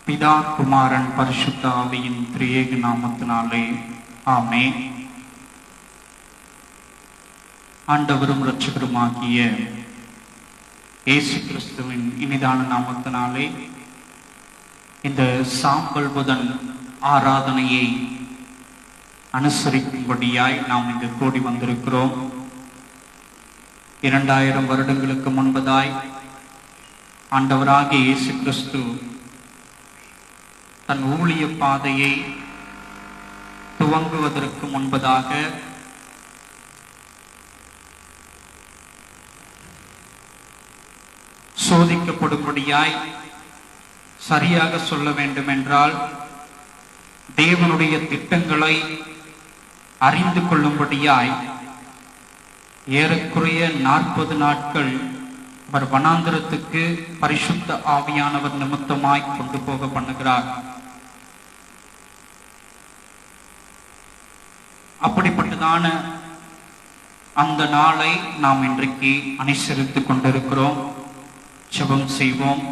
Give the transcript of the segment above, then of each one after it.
பிதா குமாரன் பரிசுத்த ஆவியின் திரியேக நாமத்தினாலே ஆமென். ஆண்டவரும் இரட்சகருமாகிய இயேசு கிறிஸ்துவின் இனிதான நாமத்தினாலே இந்த சாம்பல் புதன் ஆராதனையை அனுசரிக்கும்படியாய் நாம் இங்கு கூடி வந்திருக்கிறோம். 2000 வருடங்களுக்கு முன்பதாய் ஆண்டவராகிய இயேசு கிறிஸ்து தன் ஊழிய பாதையை துவங்குவதற்கு முன்பதாக சோதிக்கப்படும்படியாய், சரியாக சொல்ல வேண்டும் என்றால் தேவனுடைய திட்டங்களை அறிந்து கொள்ளும்படியாய் ஏறக்குறைய 40 நாட்கள் அவர் வனாந்திரத்துக்கு பரிசுத்த ஆவியானவர் நிமித்தமாய் கொண்டு போக பண்ணுகிறார். அப்படிப்பட்டதான அந்த நாளை நாம் இன்றைக்கு அனுசரித்துக் கொண்டிருக்கிறோம். ஜெபம் செய்வோம்.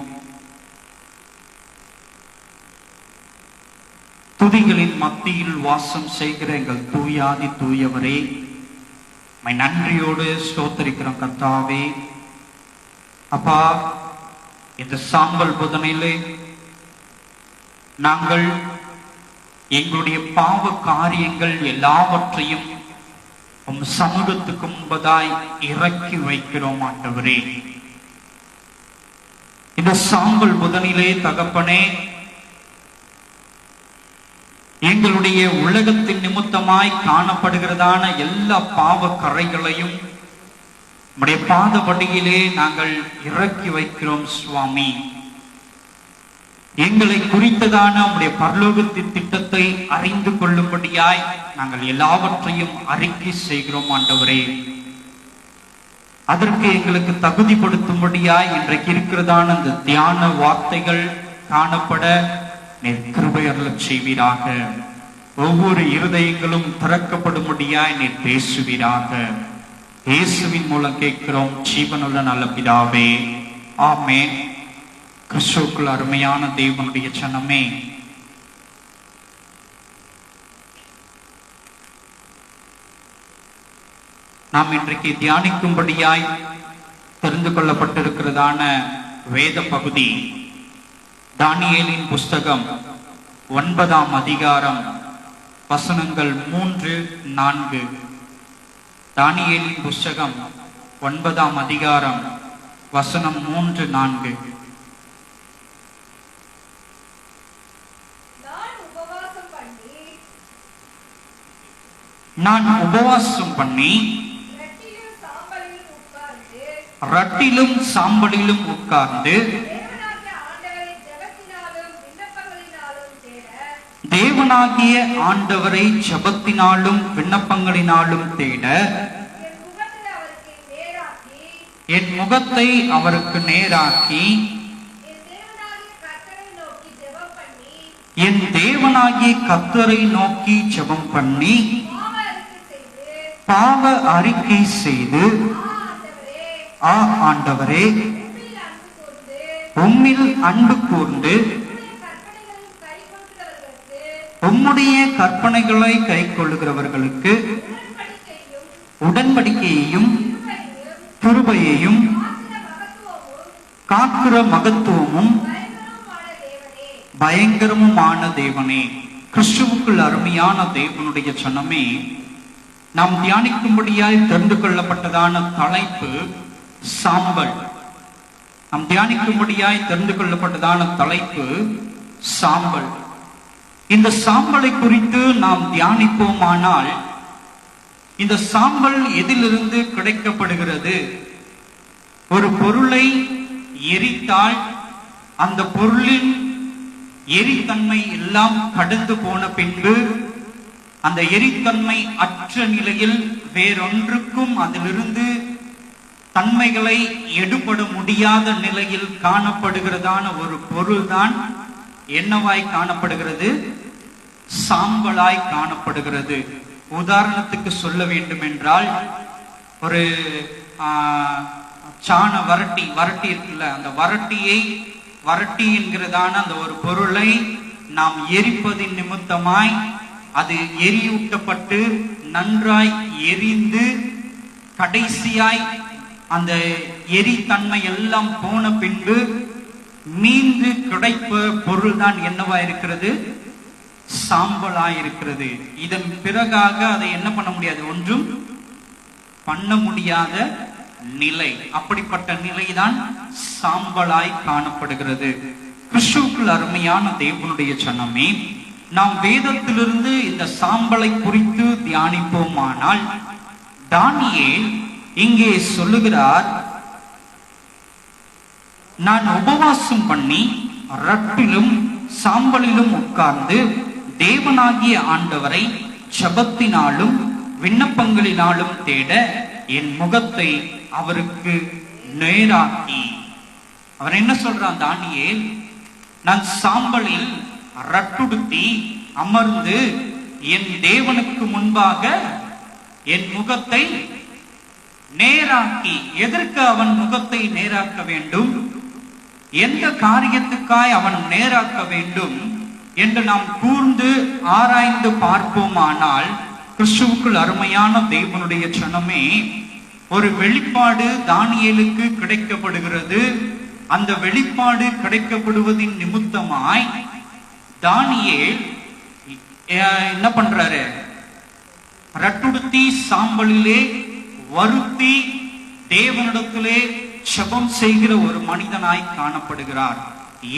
துதிகளின் மத்தியில் வாசம் செய்கிற எங்கள் தூயாதி தூயவரே, நன்றியோடு ஸ்தோத்திரிக்கிறோம் கர்த்தாவே. அப்பா, இந்த சாம்பல் புதனிலே நாங்கள் எங்களுடைய பாவ காரியங்கள் எல்லாவற்றையும் உம் சமூகத்துக்கு முன்பதாய் இறக்கி வைக்கிறோம் ஆண்டவரே. இந்த சாம்பல் புதனிலே தகப்பனே, எங்களுடைய உலகத்தின் நிமித்தமாய் காணப்படுகிறதான எல்லா பாவ கரைகளையும் உம்முடைய பாதபடியிலே நாங்கள் இறக்கி வைக்கிறோம் சுவாமி. எங்களை குறித்ததான உம்முடைய பரலோகத்தின் திட்டத்தை அறிந்து கொள்ளும்படியாய் நாங்கள் எல்லாவற்றையும் அறிக்கை செய்கிறோம் ஆண்டவரே. அதற்கு எங்களுக்கு தகுதிப்படுத்தும்படியாய் இன்றைக்கு இருக்கிறதான இந்த தியான வார்த்தைகள் காணப்பட நீர் கிருபை அருளச் செய்வீராக. ஒவ்வொரு இருதயங்களும் திறக்கப்படும்படியாய் நீர் பேசுவீராக. இயேசுவின் மூலம் கேட்கிறோம் ஜீவனுள்ள நல்ல பிதாவே, ஆமென். கிறிஸ்துவுக்குள் அருமையான தேவனுடைய ஜனமே, நாம் இன்றைக்கு தியானிக்கும்படியாய் தெரிந்து கொள்ளப்பட்டிருக்கிறதான வேத பகுதி தானியேலின் புஸ்தகம் 9ஆம் அதிகாரம் வசனங்கள் 3-4. தானியேலின் புஸ்தகம் 9ஆம் அதிகாரம் வசனம் 3-4. நான் உபவாசம் பண்ணி ரட்டிலும் சாம்பலிலும் உட்கார்ந்து தேவனாகிய ஆண்டவரை ஜெபத்தினாலும் விண்ணப்பங்களினாலும் தேட என் முகத்தை அவருக்கு நேராக்கி என் தேவனாகிய கர்த்தரை நோக்கி ஜெபம் பண்ணி பாவ அறிக்கை செய்து, ஆ ஆண்டவரே, உம்மில் அன்பு கூர்ந்து உம்முடைய கற்பனைகளை கை கொள்ளுகிறவர்களுக்கு உடன்படிக்கையையும் கிருபையையும் காக்கிற மகத்துவமும் பயங்கரமுமான தேவனே. கிறிஸ்துவுக்குள் அருமையான தேவனுடைய ஜனமே, நாம் தியானிக்கும்படியாய் தெரிந்து கொள்ளப்பட்டதான தலைப்பு சாம்பல். நாம் தியானிக்கும்படியாய் தெரிந்து கொள்ளப்பட்டதான தலைப்பு சாம்பல். இந்த சாம்பலை குறித்து நாம் தியானிப்போமானால், இந்த சாம்பல் எதிலிருந்து கிடைக்கப்படுகிறது? ஒரு பொருளை எரித்தால் அந்த பொருளின் எரித்தன்மை எல்லாம் கடந்து போன பின்பு அந்த எரித்தன்மை அற்ற நிலையில் வேறொன்றுக்கும் அதிலிருந்து தன்மைகளை எடுபட முடியாத நிலையில் காணப்படுகிறதான ஒரு பொருள்தான் என்னவாய் காணப்படுகிறது? சாம்பலாய் காணப்படுகிறது. உதாரணத்துக்கு சொல்ல வேண்டும் என்றால், ஒரு சாண வரட்டி இருக்குல்ல, அந்த வரட்டியை வரட்டி என்கிறதான அந்த ஒரு பொருளை நாம் எரிப்பதின் நிமித்தமாய் அது எரியூட்டப்பட்டு நன்றாய் எரிந்து கடைசியாய் அந்த எரித்தன்மை எல்லாம் போன பின்பு மீண்டு கிடைப்ப பொருள் தான் என்னவா இருக்கிறது? சாம்பலாய் இருக்கிறது. இதன் பிறகாக அதை என்ன பண்ண முடியாது, ஒன்றும் பண்ண முடியாத நிலை. அப்படிப்பட்ட நிலைதான் சாம்பலாய் காணப்படுகிறது. கிறிஸ்துவுக்குள் அருமையான தேவனுடைய ஜனமே, நாம் வேதத்திலிருந்து இந்த சாம்பலை குறித்து தியானிப்போமானால், தானியேல் இங்கே சொல்லுகிறார், நான் உபவாசம் பண்ணி ரட்டிலும் சாம்பலிலும் உட்கார்ந்து தேவனாகிய ஆண்டவரை ஜெபத்தினாலும் விண்ணப்பங்களினாலும் தேட என் முகத்தை அவருக்கு நேராக்கி. அவர் என்ன சொல்றான் தானியேல்? நான் சாம்பலில் ரட்டுடுத்தி அமர்ந்து என் தேவனுக்கு முன்பாக என் முகத்தை நேராக்கி. எதற்கு அவன் முகத்தை நேராக்க வேண்டும்? எந்த காரியத்துக்காய் அவன் நேராக்க வேண்டும் என்று நாம் கூர்ந்து ஆராய்ந்து பார்ப்போமானால், கிறிஸ்துவுக்குள் அருமையான தேவனுடைய ஜனமே, ஒரு வெளிப்பாடு தானியேலுக்கு கிடைக்கப்படுகிறது. அந்த வெளிப்பாடு கிடைக்கப்படுவதின் நிமித்தமாய் தானியேல் என்ன பண்றாரு? ரட்டுடுத்தி சாம்பலிலே வருத்தி தேவனிடத்திலே ஜெபம் செய்கிற ஒரு மனிதனாய் காணப்படுகிறார்.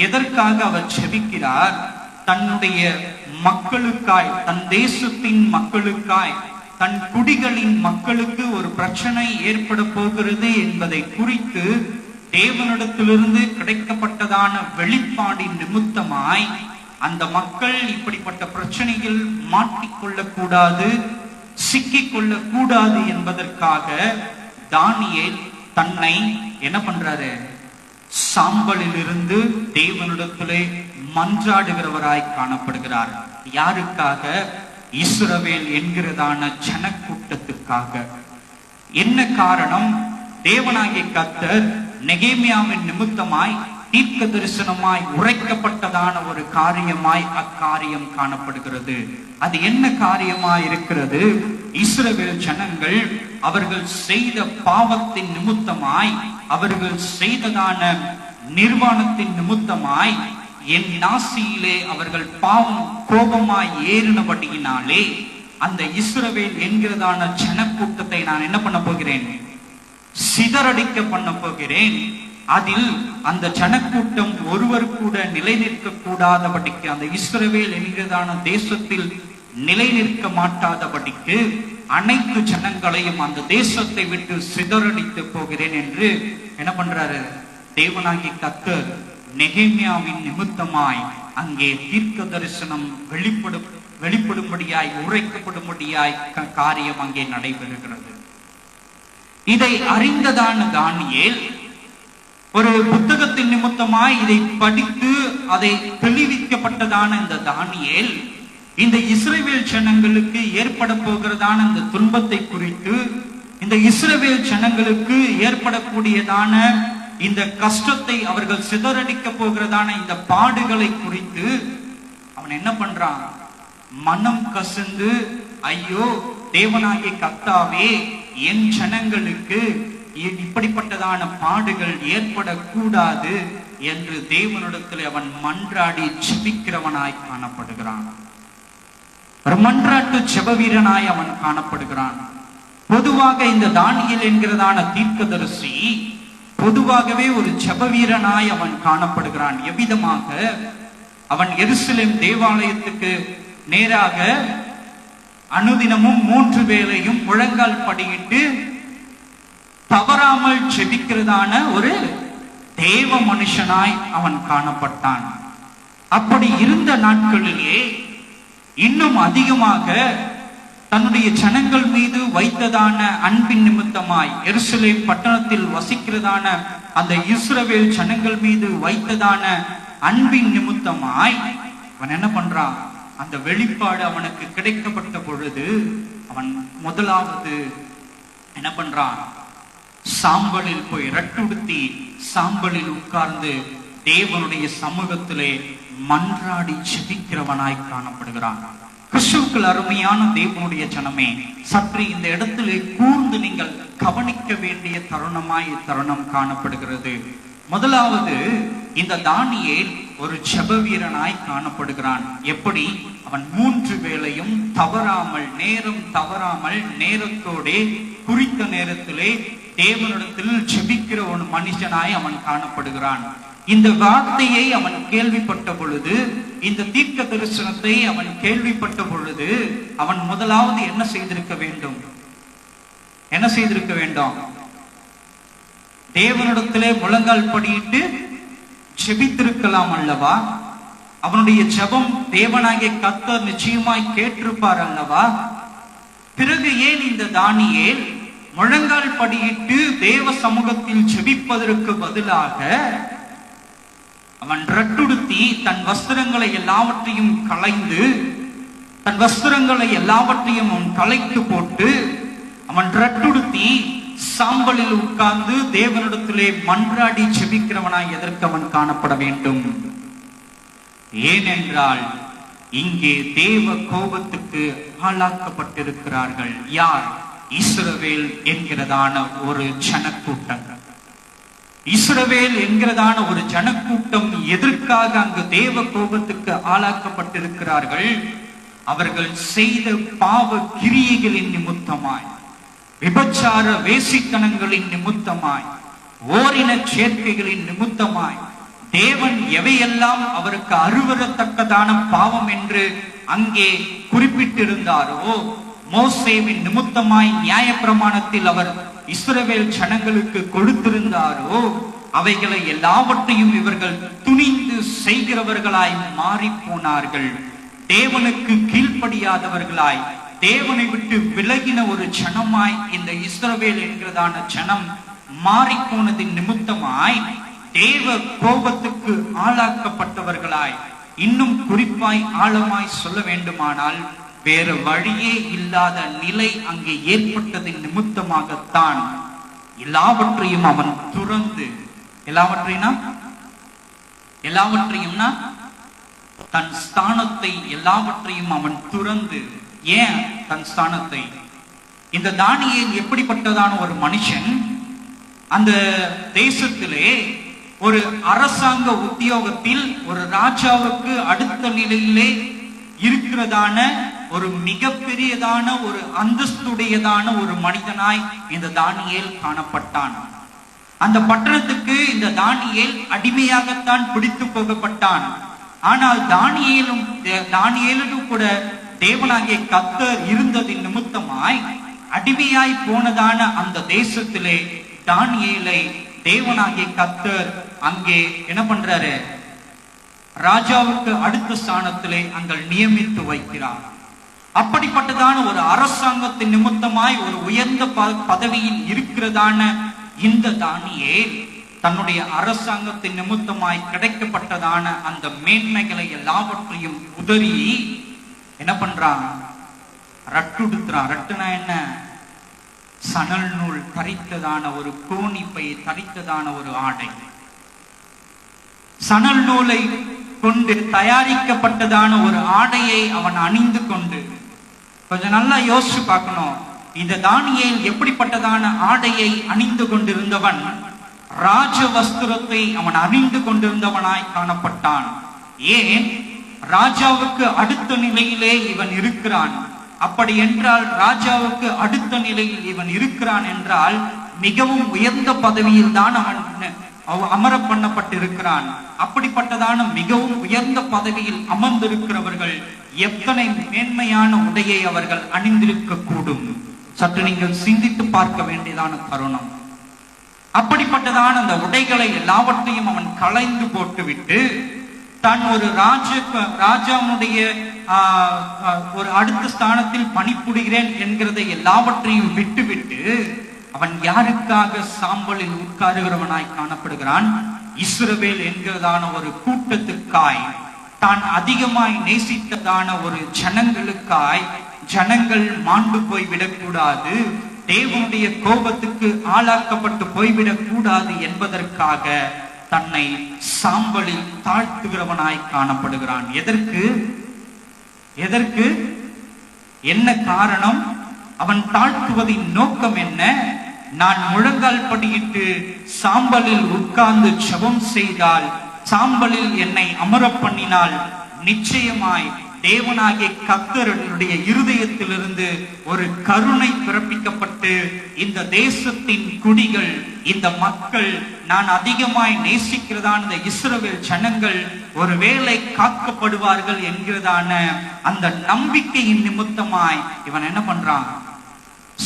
எதற்காக அவர் ஜெபிக்கிறார்? தன்னுடைய மக்களுக்காய், தன் தேசத்தின் மக்களுக்காய், தன் குடிகளின் மக்களுக்கு ஒரு பிரச்சனை ஏற்பட போகிறது என்பதை குறித்து தேவனிடத்திலிருந்து கிடைக்கப்பட்டதான வெளிப்பாடின் நிமித்தமாய் அந்த மக்கள் இப்படிப்பட்ட பிரச்சனையில் மாட்டிக்கொள்ளக்கூடாது, சிக்கிக்கொள்ளக் கூடாது என்பதற்காக தானியேல் தன்னை என்ன பண்றாரு? சாம்பலில் இருந்து தேவனிடத்திலே மன்றாடுகிறவராய் காணப்படுகிறார். யாருக்காக? இஸ்ரவேல் என்கிறதான ஜனக்கூட்டத்துக்காக. என்ன காரணம்? தேவனாகிய கர்த்தர் நெகேமியாவின் நிமித்தமாய் தீர்க்க தரிசனமாய் உரைக்கப்பட்டதான ஒரு காரியமாய் அக்காரியம் காணப்படுகிறது. அது என்ன காரியமாய் இருக்கிறது? இஸ்ரவேல் ஜனங்கள் அவர்கள் செய்த பாவத்தின் நிமித்தமாய், அவர்கள் செய்ததான நிர்வாணத்தின் நிமித்தமாய் என் நாசியிலே அவர்கள் பாவம் கோபமாய் ஏறினபடியினாலே அந்த இஸ்ரவேல் என்கிறதான ஜனக்கூட்டத்தை நான் என்ன பண்ண போகிறேன்? சிதறடிக்க பண்ண போகிறேன். அதில் அந்த ஜனக்கூட்டம் ஒருவர் கூட நிலை நிற்க கூடாதபடிக்கு, அந்த இஸ்ரவேல் என்கிறதான தேசத்தில் நிலை நிற்க மாட்டாதபடிக்கு அனைத்து ஜனங்களையும் அந்த தேசத்தை விட்டு சிதறடித்து போகிறேன் என்று என்ன பண்றாரு? தேவனாகிய கர்த்தர் நெகேமியாவின் நிமித்தமாய் அங்கே தீர்க்க தரிசனம் வெளிப்படும்படியாய் உரைக்கப்படும்படியாய் காரியம் அங்கே நடைபெறுகிறது. இதை அறிந்ததான தானியேல் ஒரு புத்தகத்தின் நிமித்தமாய் இதை படித்து அதை தெளிவிக்கப்பட்டதான இந்த தானியேல் இந்த இஸ்ரவேல் ஜனங்களுக்கு ஏற்பட போகிறதான இந்த துன்பத்தை குறித்து, இந்த இஸ்ரவேல் ஜனங்களுக்கு ஏற்படக்கூடியதான இந்த கஷ்டத்தை, அவர்கள் சிதறடிக்க போகிறதான இந்த பாடுகளை குறித்து அவன் என்ன பண்றான்? மனம் கசந்து, ஐயோ தேவனாகிய கர்த்தாவே, என் ஜனங்களுக்கு இப்படிப்பட்டதான பாடுகள் ஏற்படக்கூடாது என்று தேவனிடத்தில் அவன் மன்றாடி ஜெபிக்கிறவனாய் காணப்படுகிறான். ஒரு மன்றாட்டு ஜெப வீரனாய் அவன் காணப்படுகிறான். பொதுவாக இந்த தானியேல் என்கிறதான தீர்க்கதரிசி பொதுவாகவே ஒரு ஜெப வீரனாய் அவன் காணப்படுகிறான். எவ்விதமாக? அவன் எருசலேம் தேவாலயத்துக்கு நேராக அனுதினமும் 3 வேளையும் முழங்கால் படியிட்டு தவறாமல் ஜெபிக்கிறதான ஒரு தேவ மனுஷனாய் அவன் காணப்பட்டான். அப்படி இருந்த நாட்களிலே இன்னும் அதிகமாக தன்னுடைய ஜனங்கள் மீது வைத்ததான அன்பின் நிமித்தமாய், எருசலேம் பட்டணத்தில் வசிக்கிறதான அந்த இஸ்ரவேல் ஜனங்கள் மீது வைத்ததான அன்பின் நிமித்தமாய் அவன் என்ன பண்றான்? அந்த வெளிப்பாடு அவனுக்கு கிடைக்கப்பட்ட பொழுது அவன் முதலாவது என்ன பண்றான்? சாம்பலில் போய் ரட்டுடுத்தி சாம்பலில் உட்கார்ந்து தேவனுடைய சமூகத்திலே மன்றாடி ஜெபிக்கிறவனாய் காணப்படுகிறான். கிறிஸ்துவுக்குள் அருமையான தேவனுடைய ஜனமே, சற்று இந்த இடத்திலே கூர்ந்து நீங்கள் கவனிக்க வேண்டிய தருணமாய் தருணம் காணப்படுகிறது. முதலாவது, இந்த தானியேல் ஒரு ஜெப வீரனாய் காணப்படுகிறான். எப்படி? அவன் 3 வேளையும் தவறாமல், நேரம் தவறாமல், நேரத்தோடே குறித்த நேரத்திலே தேவனிடத்தில் ஜெபிக்கிற ஒரு மனுஷனாய் அவன் காணப்படுகிறான். இந்த வார்த்தையை அவன் கேள்விப்பட்ட பொழுது, இந்த தீர்க்க தரிசனத்தை அவன் கேள்விப்பட்ட பொழுது, அவன் முதலாவது என்ன செய்திருக்க வேண்டும்? என்ன செய்திருக்க வேண்டும்? தேவனிடத்திலே முழங்கால் படியிட்டு ஜெபித்திருக்கலாம் அல்லவா? அவனுடைய ஜெபம் தேவனாகிய கர்த்தர் நிச்சயமாய் கேட்டிருப்பார் அல்லவா? பிறகு ஏன் இந்த தானியேல் முழங்கால் படியிட்டு தேவ சமூகத்தில் ஜெபிப்பதற்கு பதிலாக அவன் ரட்டுடுத்தி தன் வஸ்திரங்களை எல்லாவற்றையும் களைந்து, தன் வஸ்திரங்களை எல்லாவற்றையும் அவன் களைத்து போட்டு, அவன் ரட்டுடுத்தி சாம்பலில் உட்கார்ந்து தேவனிடத்திலே மன்றாடி ஜெபிக்கிறவனாய் எதற்கு அவன் காணப்பட வேண்டும்? ஏனென்றால் இங்கே தேவ கோபத்துக்கு ஆளாக்கப்பட்டிருக்கிறார்கள். யார்? இஸ்ரவேல் என்கிறதான ஒரு ஜனக்கூட்டம். இஸ்ரவேல் என்கிறதான ஒரு ஜனக்கூட்டம் எதற்காக அங்கு தேவ கோபத்துக்கு ஆளாக்கப்பட்டிருக்கிறார்கள்? அவர்கள் செய்த பாவ கிரியைகளின் நிமித்தமாய், விபச்சார வேசித்தனங்களின் நிமித்தமாய், ஓரின சேர்க்கைகளின் நிமித்தமாய், தேவன் எவையெல்லாம் அவருக்கு அருவரத்தக்கதான பாவம் என்று அங்கே குறிப்பிட்டிருந்தாரோ, மோசேவின் நிமித்தமாய் நியாயப்பிரமாணத்தில் அவர் இஸ்ரவேல் ஜனங்களுக்கு கொடுத்திருந்தாரோ, அவைகளை எல்லாவற்றையும் இவர்கள் துணிந்து செய்கிறவர்களாய் மாறி போனார்கள். தேவனுக்கு கீழ்ப்படியாதவர்களாய், தேவனை விட்டு விலகின ஒரு ஜனமாய் இந்த இஸ்ரவேல் என்கிறதான ஜனம் மாறிப்போனதின் நிமித்தமாய் தேவ கோபத்துக்கு ஆளாக்கப்பட்டவர்களாய், இன்னும் குறிப்பாய் ஆழமாய் சொல்ல வேண்டுமானால் வேறு வழியே இல்லாத நிலை அங்கே ஏற்பட்டதின் நிமித்தமாகத்தான் எல்லாவற்றையும் அவன் துறந்து, எல்லாவற்றையும்னா தன் ஸ்தானத்தை எல்லாவற்றையும் அவன் துறந்து. ஏன் தன் ஸ்தானத்தை? இந்த தானியேல் எப்படிப்பட்டதான ஒரு மனுஷன்? அந்த தேசத்திலே ஒரு அரசாங்க உத்தியோகத்தில் ஒரு ராஜாவுக்கு அடுத்த நிலையிலே இருக்கிறதான ஒரு மிகப்பெரியதான ஒரு அந்தஸ்துடையதான ஒரு மனிதனாய் இந்த தானியேல் காணப்பட்டான். அந்த பட்டணத்துக்கு இந்த தானியேல் அடிமையாகத்தான் பிடித்து போகப்பட்டான். ஆனால் தானியேலும் கூட தேவனாகிய கர்த்தர் இருந்ததின் நிமித்தமாய் அடிமையாய் போனதான அந்த தேசத்திலே தானியேலை தேவனாகிய கர்த்தர் அங்கே என்ன பண்றாரு? ராஜாவுக்கு அடுத்த ஸ்தானத்திலே அங்கே நியமித்து வைக்கிறார். அப்படிப்பட்டதான ஒரு அரசாங்கத்தின் நிமித்தமாய் ஒரு உயர்ந்த பதவியில் இருக்கிறதான இந்த தானியேல் தன்னுடைய அரசாங்கத்தின் நிமித்தமாய் கிடைக்கப்பட்டதான அந்த மேன்மைகளை எல்லாவற்றையும் உதறி என்ன பண்றான்? ரட்டுடுத்துறான். ரட்டுனா என்ன? சணல் நூல் தரித்ததான ஒரு கோணிப்பை தரித்ததான ஒரு ஆடை, சணல் நூலை கொண்டு தயாரிக்கப்பட்டதான ஒரு ஆடையை அவன் அணிந்து கொண்டு, கொஞ்சம் நல்லா யோசிச்சு பார்க்கணும். இந்த தானியேல் எப்படிப்பட்டதான ஆடையை அணிந்து கொண்டிருந்தவன்? ராஜ வஸ்திரத்தை அவன் அணிந்து கொண்டிருந்தவனாய் காணப்பட்டான். ஏன்? ராஜாவுக்கு அடுத்த நிலையிலே இவன் இருக்கிறான். அப்படி என்றால் ராஜாவுக்கு அடுத்த நிலையில் இவன் இருக்கிறான் என்றால் மிகவும் உயர்ந்த பதவியில் தான் அவன் அமர பண்ணப்பட்டிருக்கிறான். அப்படிப்பட்டதான மிகவும் உயர்ந்த பதவியில் அமர்ந்திருக்கிறவர்கள் எத்தனை மேன்மையான உடையை அவர்கள் அணிந்திருக்க கூடும்? சற்று நீங்கள் சிந்தித்து பார்க்க வேண்டியதான தருணம். அப்படிப்பட்டதான அந்த உடைகளை எல்லாவற்றையும் அவன் களைந்து போட்டுவிட்டு தான் ஒரு ராஜாவுடைய ஒரு அடுத்த ஸ்தானத்தில் பணிபுரிகிறேன் என்கிறதை எல்லாவற்றையும் விட்டுவிட்டு அவன் யாருக்காக சாம்பலில் உட்காருகிறவனாய் காணப்படுகிறான்? இஸ்ரவேல் என்கிறதான ஒரு கூட்டத்துக்காய், தான் அதிகமாய் நேசித்ததான ஒரு ஜனங்களுக்காய், ஜனங்கள் மாண்டு போய்விடக்கூடாது, தேவனுடைய கோபத்துக்கு ஆளாக்கப்பட்டு போய்விடக் கூடாது என்பதற்காக தன்னை சாம்பலில் தாழ்த்துகிறவனாய் காணப்படுகிறான். எதற்கு என்ன காரணம்? அவன் தாழ்த்துவதின் நோக்கம் என்ன? நான் முழங்கால் படியிட்டு சாம்பலில் உட்கார்ந்து ஜெபம் செய்தால், சாம்பலில் என்னை அமர பண்ணினால், நிச்சயமாய் தேவனாகிய கர்த்தருடைய இருதயத்திலிருந்து ஒரு கருணை பிறப்பிக்கப்பட்டு இந்த தேசத்தின் குடிகள், இந்த மக்கள், நான் அதிகமாய் நேசிக்கிறதான இந்த இஸ்ரவேல் ஜனங்கள் ஒருவேளை காக்கப்படுவார்கள் என்கிறதான அந்த நம்பிக்கையின் நிமித்தமாய் இவன் என்ன பண்றான்?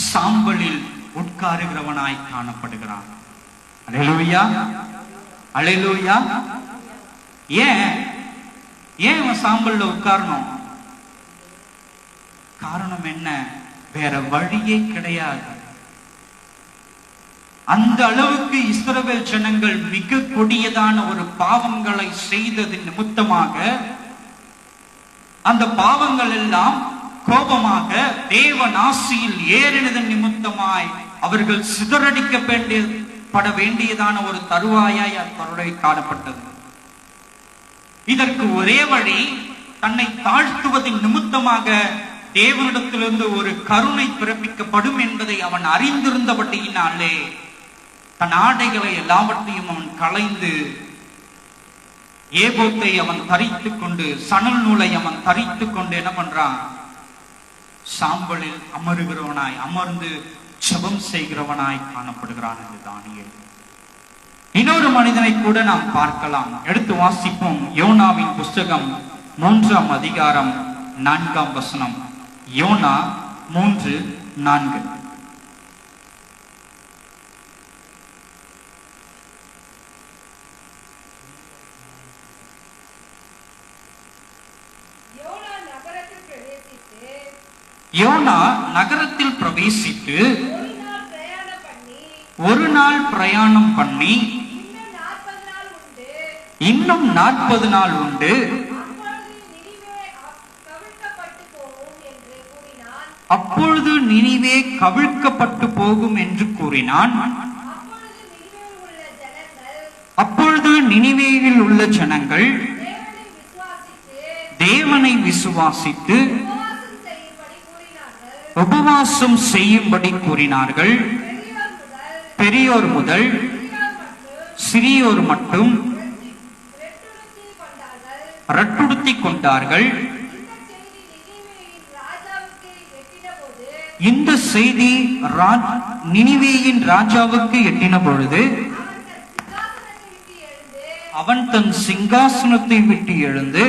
சாம்பலில் உட்காருகிறவனாய் காணப்படுகிறான். அல்லேலூயா, அல்லேலூயா. ஏன் அவன் சாம்பல்ல உட்காரணும்? காரணம் என்ன? வேற வழியே கிடையாது. அந்த அளவுக்கு இஸ்ரவேல் ஜனங்கள் மிக கொடியதான ஒரு பாவங்களை செய்ததின் நிமித்தமாக, அந்த பாவங்கள் எல்லாம் கோபமாக தேவன் ஆசியில் ஏறினதன் நிமித்தமாய் அவர்கள் சிதறடிக்கப்பட வேண்டியதான ஒரு தருவாயாய் அவருடைய காணப்பட்டது. இதற்கு ஒரே வழி, தன்னை தாழ்த்துவதின் நிமித்தமாக தேவனிடத்திலிருந்து ஒரு கருணை பிறப்பிக்கப்படும் என்பதை அவன் அறிந்திருந்தபடியினாலே தன் ஆடைகளை எல்லாவற்றையும் அவன் களைந்து, ஏபோத்தை அவன் தரித்துக் கொண்டு, சணல் நூலை அவன் தரித்துக் கொண்டு என்ன பண்றான்? சாம்பலில் அமருகிறவனாய், அமர்ந்து ஜெபம் செய்கிறவனாய் காணப்படுகிறான் என்று தானியேல். இன்னொரு மனிதனை கூட நாம் பார்க்கலாம். எடுத்து வாசிப்போம். யோனாவின் புஸ்தகம் 3ஆம் அதிகாரம் 4ஆம் வசனம். யோனா 3:4. யோனா நகரத்தில் பிரவேசித்து ஒரு நாள் பிரயாணம் பண்ணி இன்னும் 40 நாள் உண்டு, அப்பொழுது நினிவே கவிழ்க்கப்பட்டு போகும் என்று கூறினான். அப்பொழுது நினிவேயில் உள்ள ஜனங்கள் தேவனை விசுவாசித்து உபவாசம் செய்யும்படி கூறினார்கள். பெரியோர் முதல் சிறியோர் மட்டும் ரட்டுடுத்தி கொண்டார்கள். இந்த செய்தி நினிவேயின் ராஜாவுக்கு எட்டின பொழுது அவன் தன் சிங்காசனத்தை விட்டு எழுந்து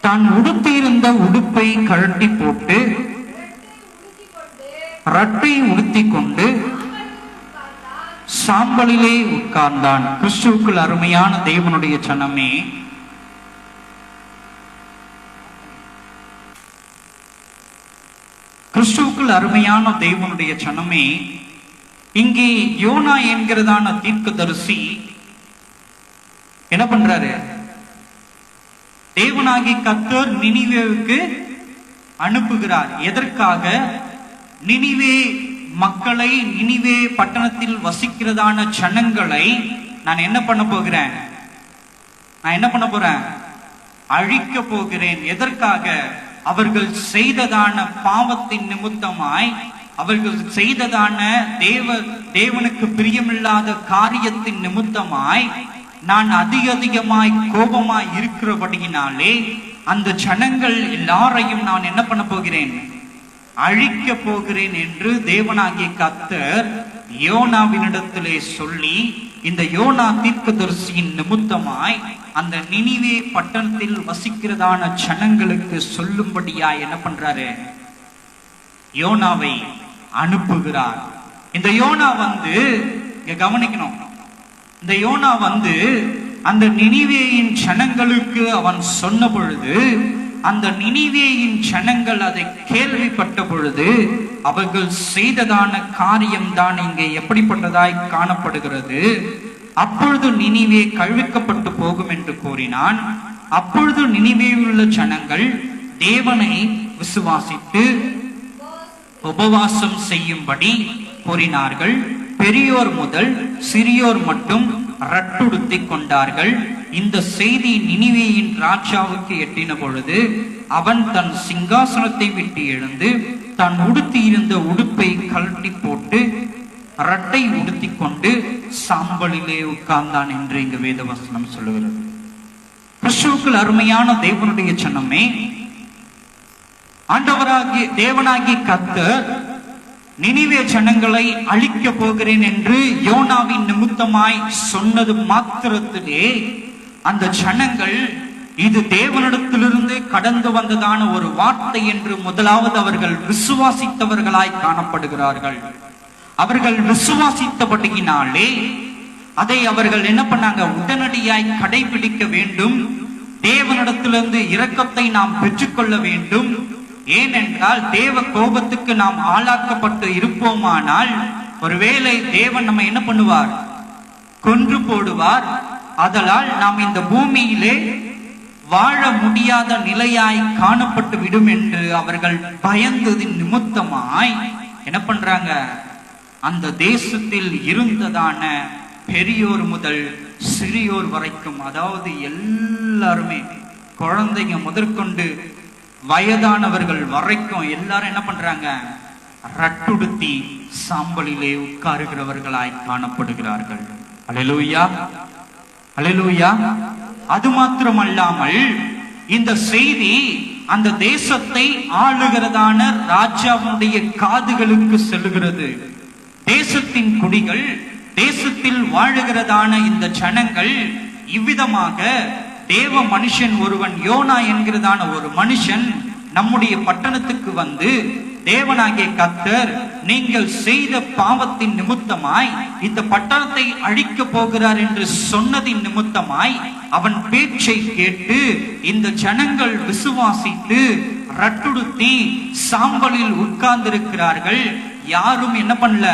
தான் உடுத்தியிருந்த உடுப்பை கழட்டி போட்டு ரட்டை உடுத்திக் கொண்டு சாம்பலிலே உட்கார்ந்தான். கிறிஸ்துவுக்குள் அருமையான தேவனுடைய ஜனமே, கிறிஸ்துவுக்குள் அருமையான தேவனுடைய ஜனமே, இங்கே யோனா என்கிறதான தீர்க்கதரிசி என்ன பண்றாரு? தேவனாகி கர்த்தர் நினிவேவுக்கு அனுப்புகிறார். எதற்காக? நினிவே மக்களை, நினிவே பட்டணத்தில் வசிக்கிறதான ஜனங்களை நான் என்ன பண்ண போகிறேன்? அழிக்க போகிறேன். எதற்காக? அவர்கள் செய்ததான பாவத்தின் நிமித்தமாய், அவர்கள் செய்ததான தேவனுக்கு பிரியமில்லாத காரியத்தின் நிமித்தமாய் நான் அதிகமாய் கோபமாய் இருக்கிறபடியினாலே அந்த ஜனங்கள் எல்லாரையும் நான் என்ன பண்ண போகிறேன்? அழிக்க போகிறேன் என்று தேவனாகிய கர்த்தர் யோனாவினிடத்திலே சொல்லி, இந்த யோனா தீர்க்கதரிசியின் நிமித்தமாய் அந்த நினிவே பட்டணத்தில் வசிக்கிறதான ஜனங்களுக்கு சொல்லும்படியாய் என்ன பண்றாரு? யோனாவை அனுப்புகிறார். இந்த யோனா கவனிக்கணும். இந்த யோனா அந்த நினிவேயின் ஜனங்களுக்கு அவன் சொன்ன பொழுது, அந்த நினிவேயின் ஜனங்கள் அதை கேள்விப்பட்ட பொழுது அவர்கள் செய்ததான காரியம் தான் இங்கே எப்படிப்பட்டதாய் காணப்படுகிறது. அப்பொழுது நினிவே கழுவிக்கப்பட்டு போகும் என்று கூறினான். அப்பொழுது நினிவேயில் உள்ள ஜனங்கள் தேவனை விசுவாசித்து உபவாசம் செய்யும்படி கூறினார்கள். பெரியோர் முதல் சிறியோர் மட்டும் ரட்டுடுத்தி கொண்டார்கள். இந்த செய்தி நினிவேயின் ராஜாவுக்கு எட்டின பொழுது அவன் தன் சிங்காசனத்தை விட்டு எழுந்து தான் உடுத்தியிருந்த உடுப்பை கழட்டி போட்டு ரட்டை உடுத்தி கொண்டு சாம்பலிலே உட்கார்ந்தான் என்று இங்கு வேதவசனம் சொல்லுகிறது. கிறிஸ்துவுக்குள் அருமையான தேவனுடைய சனமே, ஆண்டவராகிய தேவனாகிய கர்த்தர் நினிவே ஜனங்களை அழிக்க போகிறேன் என்று யோனாவின் நிமித்தமாய் சொன்னது மாத்திரத்திலே அந்த ஜனங்கள் இது தேவனிடத்திலிருந்து கடந்து வந்ததான ஒரு வார்த்தை என்று முதலாவது அவர்கள் விசுவாசித்தவர்களாய் காணப்படுகிறார்கள். அவர்கள் விசுவாசித்தபடியினாலே அதை அவர்கள் என்ன பண்ணாங்க, உடனடியாய் கடைபிடிக்க வேண்டும். தேவனிடத்திலிருந்து இரக்கத்தை நாம் பெற்றுக்கொள்ள வேண்டும். ஏனென்றால் தேவ கோபத்துக்கு நாம் ஆளாக்கப்பட்டு இருப்போமானால் ஒருவேளை தேவன் நம்ம என்ன பண்ணுவார், கொன்று போடுவார். அதனால் நாம் இந்த பூமியிலே வாழ முடியாத நிலையாய் காணப்பட்டு விடும் என்று அவர்கள் பயந்ததின் நிமித்தமாய் என்ன பண்றாங்க, அந்த தேசத்தில் இருந்ததான பெரியோர் முதல் சிறியோர் வரைக்கும், அதாவது எல்லாருமே குழந்தைங்க முதற்கொண்டு வயதானவர்கள் வரைக்கும் எல்லாரும் என்ன பண்றாங்க, ரட்டுடுத்தி சாம்பலிலே உட்காருகிறவர்களாய் காணப்படுகிறார்கள். அல்லேலூயா, அல்லேலூயா. அது மாத்திரமல்லாமல் இந்த செய்தி அந்த தேசத்தை ஆளுகிறதான ராஜாவுடைய காதுகளுக்கு செல்லுகிறது. தேசத்தின் குடிகள், தேசத்தில் வாழுகிறதான இந்த ஜனங்கள் இவ்விதமாக தேவ மனுஷன் ஒருவன், யோனா என்கிறதான ஒரு மனுஷன் நம்முடைய பட்டணத்துக்கு வந்து தேவனாகிய கர்த்தர் நீங்கள் செய்த பாவத்தின் நிமித்தமாய் இந்த பட்டணத்தை அழிக்க போகிறார் என்று சொன்னதின் நிமித்தமாய் அவன் பேச்சை கேட்டு இந்த ஜனங்கள் விசுவாசித்து ரட்டுடுத்தி சாம்பலில் உட்கார்ந்திருக்கிறார்கள். யாரும் என்ன பண்ணல,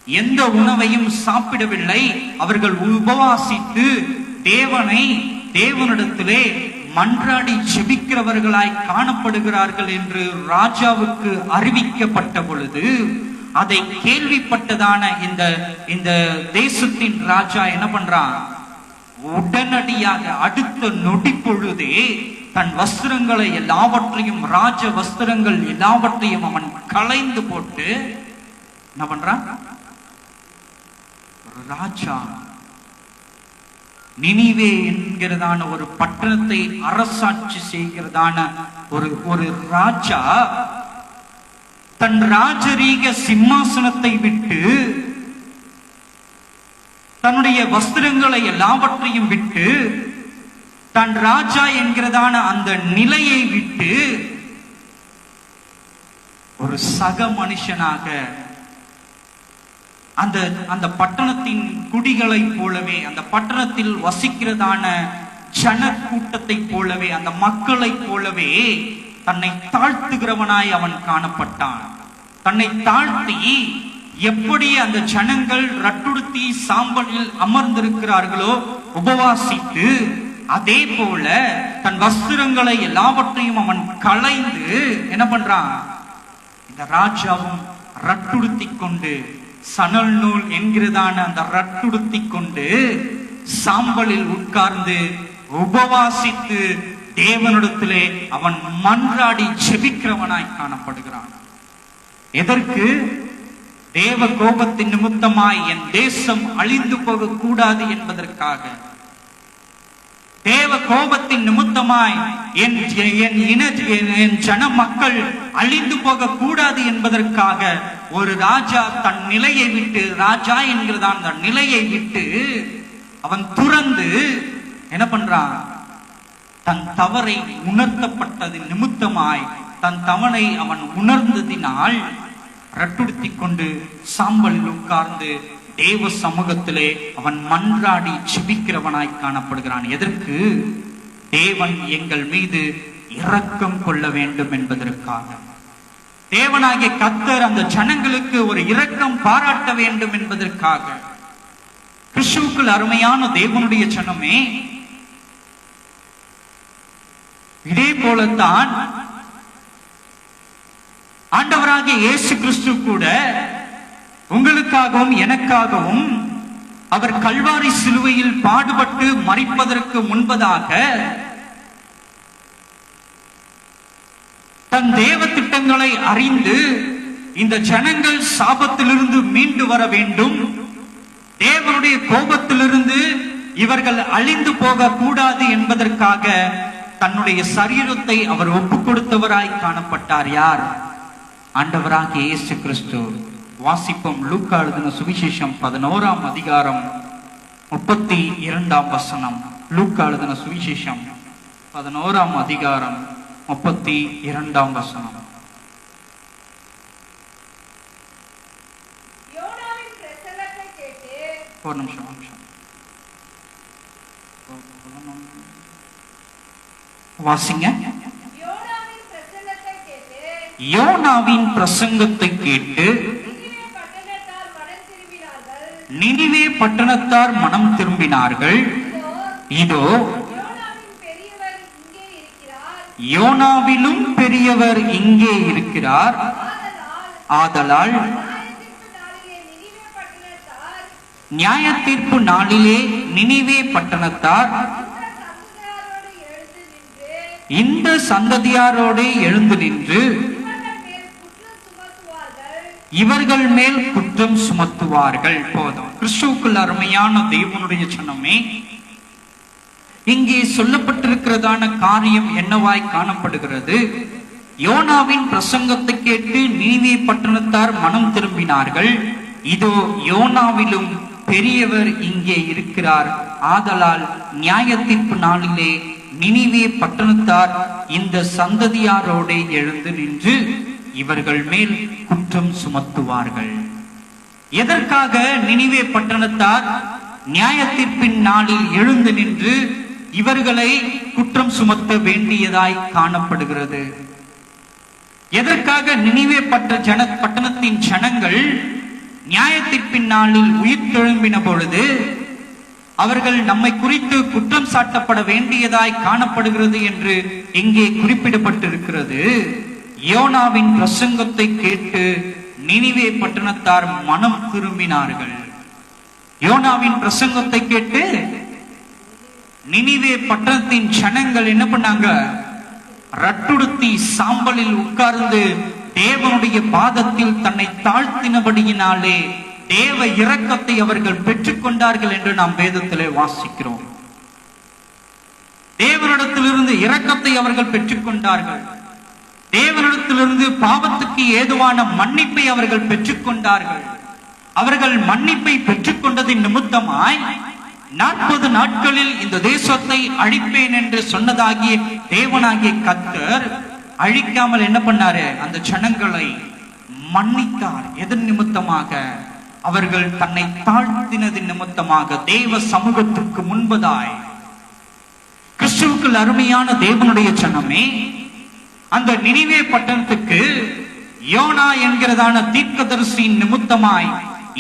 எந்த உணவையும் சாப்பிடவில்லை. அவர்கள் உபவாசித்து தேவனிடத்திலே மன்றாடி ஜெபிக்கிறவர்களாய் காணப்படுகிறார்கள் என்று ராஜாவுக்கு அறிவிக்கப்பட்ட பொழுது அதை கேள்விப்பட்டதான இந்த தேசத்தின் ராஜா என்ன பண்றான், உடனடியாக அடுத்த நொடி பொழுதே தன் வஸ்திரங்களை எல்லாவற்றையும், ராஜ வஸ்திரங்கள் எல்லாவற்றையும் அவன் களைந்து போட்டு என்ன பண்றான், ராஜா நினிவே என்கிறதான ஒரு பட்டணத்தை அரசாட்சி செய்கிறதான ஒரு ராஜா தன் ராஜரீக சிம்மாசனத்தை விட்டு தன்னுடைய வஸ்திரங்களை எல்லாவற்றையும் விட்டு தன் ராஜா என்கிறதான அந்த நிலையை விட்டு ஒரு சக மனுஷனாக அந்த பட்டணத்தின் குடிகளை போலவே, அந்த பட்டணத்தில் வசிக்கிறதான ஜன கூட்டத்தை போலவே, அந்த மக்களை போலவே தன்னை தாழ்த்துகிறவனாய் அவன் காணப்பட்டான். தன்னை தாழ்த்தி எப்படி அந்த ஜனங்கள் ரட்டுடுத்தி சாம்பலில் அமர்ந்திருக்கிறார்களோ உபவாசித்து, அதே போல தன் வஸ்திரங்களை எல்லாவற்றையும் அவன் களைந்து என்ன பண்றான், இந்த ராஜாவும் ரட்டுடுத்தி கொண்டு சணல் நூல் என்கிறதான அந்த ரட்டுடுத்தி கொண்டு சாம்பலில் உட்கார்ந்து உபவாசித்து தேவனிடத்திலே அவன் மன்றாடி ஜெபிக்கிறவனாய் காணப்படுகிறான். எதற்கு? தேவ கோபத்தின் நிமித்தமாய் என் தேசம் அழிந்து போக கூடாது என்பதற்காக. தேவ கோபத்தின் நிமித்தமாய் என் ஜன மக்கள் அழிந்து போக கூடாது என்பதற்காக ஒரு ராஜா தன் நிலையை விட்டு, ராஜா என்கிறதான் அந்த நிலையை விட்டு அவன் துறந்து என்ன பண்றான், தன் தவறை உணர்த்தப்பட்டது நிமித்தமாய் தன் தவறை அவன் உணர்ந்ததினால் ரட்டுடுத்தி கொண்டு சாம்பலில் உட்கார்ந்து தேவ சமூகத்திலே அவன் மன்றாடி ஜெபிக்கிறவனாய் காணப்படுகிறான். எதற்கு? தேவன் எங்கள் மீது இரக்கம் கொள்ள வேண்டும் என்பதற்காக. தேவனாகிய கர்த்தர் அந்த ஜனங்களுக்கு ஒரு இரக்கம் பாராட்ட வேண்டும் என்பதற்காக. கிறிஸ்துவுக்குள் அருமையான தேவனுடைய ஜனமே, இதே போலத்தான் ஆண்டவராகிய இயேசு கிறிஸ்து கூட உங்களுக்காகவும் எனக்காகவும் அவர் கல்வாரி சிலுவையில் பாடுபட்டு மரிப்பதற்கு முன்பதாக தன் தேவ திட்டங்களை அறிந்து இந்த ஜனங்கள் சாபத்திலிருந்து மீண்டு வர வேண்டும், தேவனுடைய கோபத்திலிருந்து இவர்கள் அழிந்து போக கூடாது என்பதற்காக தன்னுடைய சரீரத்தை அவர் ஒப்புக் கொடுத்தவராய் காணப்பட்டார். யார்? ஆண்டவராகிய இயேசு கிறிஸ்து. வாசிப்போம். லூக்கா எழுதின சுவிசேஷம் 11ஆம் அதிகாரம் 32ஆம் வசனம். லூக்கா எழுதின சுவிசேஷம் 11ஆம் அதிகாரம் 32ஆம் வசனம். ஒரு நிமிஷம். வாசிங்க. யோனாவின் பிரசங்கத்தை கேட்டு நினிவே பட்டணத்தார் மனம் திரும்பினார்கள். இதோ யோனாவிலும் பெரியவர் இங்கே இருக்கிறார். ஆதலால் நியாய தீர்ப்பு நாளிலே நினிவே பட்டணத்தார் இந்த சந்ததியாரோடு எழுந்து நின்று இவர்கள் மேல் குற்றம் சுமத்துவார்கள். போதும். கிறிஸ்துவுக்குள் அருமையான தேவனுடைய ஜனமே, இங்கே சொல்லப்பட்டிருக்கிறதான காரியம் என்னவாய் காணப்படுகிறது? யோனாவின் பிரசங்கத்தை கேட்டு நினிவே பட்டணத்தார் மனம் திரும்பினார்கள். இதோ யோனாவிலும் பெரியவர் இங்கே இருக்கிறார். ஆதலால் நியாய தீர்ப்பு நாளிலே நினிவே பட்டணத்தார் இந்த சந்ததியாரோடு எழுந்து நின்று இவர்கள் மேல் குற்றம் சுமத்துவார்கள். எதற்காக நினிவே பட்டணத்தார் நியாய தீர்ப்பின் நாளில் எழுந்து நின்று இவர்களை குற்றம் சுமத்த வேண்டியதாய் காணப்படுகிறது? எதற்காக நினிவே பட்டணத்தின் ஜனங்கள் நியாய தீர்ப்பின் நாளில் உயிர் தெழும்பின பொழுது அவர்கள் நம்மை குறித்து குற்றம் சாட்டப்பட வேண்டியதாய் காணப்படுகிறது என்று இங்கே குறிப்பிடப்பட்டிருக்கிறது? யோனாவின் பிரசங்கத்தை கேட்டு நினிவே பட்டணத்தார் மனம் திரும்பினார்கள். யோனாவின் பிரசங்கத்தை கேட்டு நினிவே பட்டணத்தின் ஜனங்கள் என்ன பண்ணாங்க? ரட்டுடுத்தி சாம்பலில் உட்கார்ந்து தேவனுடைய பாதத்தில் தன்னை தாழ்த்தினபடியினாலே தேவ இரக்கத்தை அவர்கள் பெற்றுக் கொண்டார்கள் என்று நாம் வேதத்திலே வாசிக்கிறோம். தேவனிடத்திலிருந்து இரக்கத்தை அவர்கள் பெற்றுக் கொண்டார்கள். தேவனிடத்திலிருந்து பாவத்துக்கு ஏதுவான மன்னிப்பை அவர்கள் பெற்றுக் கொண்டார்கள். அவர்கள் மன்னிப்பை பெற்றுக் கொண்டதின் நிமித்தமாய் 40 நாட்களில் இந்த தேசத்தை அழிப்பேன் என்று சொன்னதாகிய தேவனாகிய கர்த்தர் அழிக்காமல் என்ன பண்ணாரு? அந்த ஜனங்களை மன்னித்தார். எதன் நிமித்தமாக? அவர்கள் தன்னை தாழ்த்தினதின் நிமித்தமாக. தேவ சமூகத்திற்கு முன்பதாய். கிறிஸ்துவுக்குள் அருமையான தேவனுடைய ஜனமே, அந்த நினிவே பட்டணத்துக்கு யோனா என்கிறதான தீர்க்கதரிசியின் நிமித்தமாய்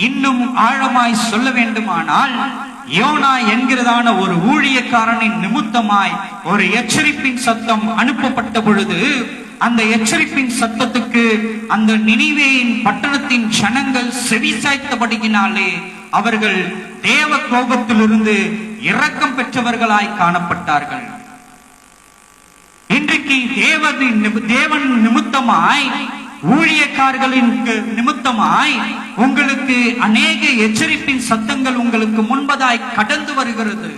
இன்னும் ஆழமாய் சொல்ல வேண்டுமானால், யோனா என்கிறதான ஒரு ஊழியக்காரனின் நிமித்தமாய் ஒரு எச்சரிப்பின் சத்தம் அனுப்பப்பட்ட பொழுது, அந்த எச்சரிப்பின் சத்தத்துக்கு அந்த நினிவேயின் பட்டணத்தின் ஜனங்கள் செவிசாய்த்தபடியினாலே அவர்கள் தேவ கோபத்திலிருந்து இரக்கம் பெற்றவர்களாய் காணப்பட்டார்கள். இன்றைக்கு தேவன் நிமித்தமாய், ஊழியக்காரர்களின் நிமித்தமாய் உங்களுக்கு அநேக எச்சரிப்பின் சத்தங்கள் உங்களுக்கு முன்பதாய் கடந்து வருகிறது.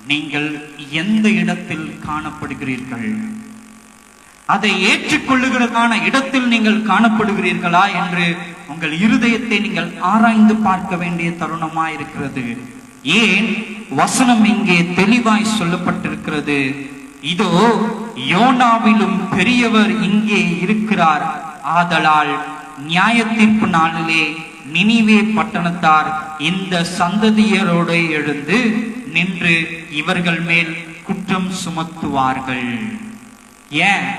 நீங்கள் எந்த இடத்தில் காணப்படுகிறீர்கள்? அதை ஏற்றுக்கொள்ளுகிறதான இடத்தில் நீங்கள் காணப்படுகிறீர்களா என்று உங்கள் இருதயத்தை நீங்கள் ஆராய்ந்து பார்க்க வேண்டிய தருணமாய் இருக்கிறது. ஏன் வசனம் இங்கே தெளிவாய் சொல்லப்பட்டிருக்கிறது? இதோ யோனாவிலும் பெரியவர் இங்கே இருக்கிறார். ஆதலால் நியாய தீர்ப்பு நாளிலே நினிவே பட்டணத்தார் இந்த சந்ததியரோடு எழுந்து நின்று இவர்கள் மேல் குற்றம் சுமத்துவார்கள். ஏன்?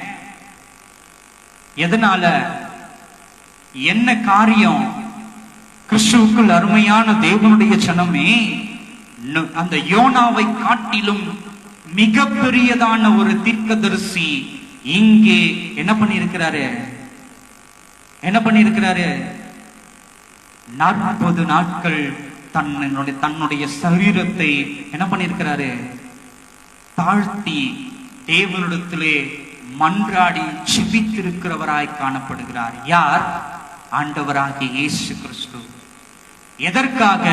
எதனால? என்ன காரியம்? கிறிஸ்துவுக்குள் அருமையான தேவனுடைய ஜனமே, அந்த யோனாவை காட்டிலும் மிக பெரியதான ஒரு தீர்க்கதரிசி இங்கே என்ன பண்ணி இருக்கிறாரு? என்ன பண்ணியிருக்கிறாரு? 40 நாட்கள் தன்னுடைய சரீரத்தை என்ன பண்ணியிருக்கிறாரு? தாழ்த்தி தேவனிடத்திலே மன்றாடி ஜெபித்திருக்கிறவராய் காணப்படுகிறார். யார்? ஆண்டவராகிய இயேசு கிறிஸ்து. எதற்காக?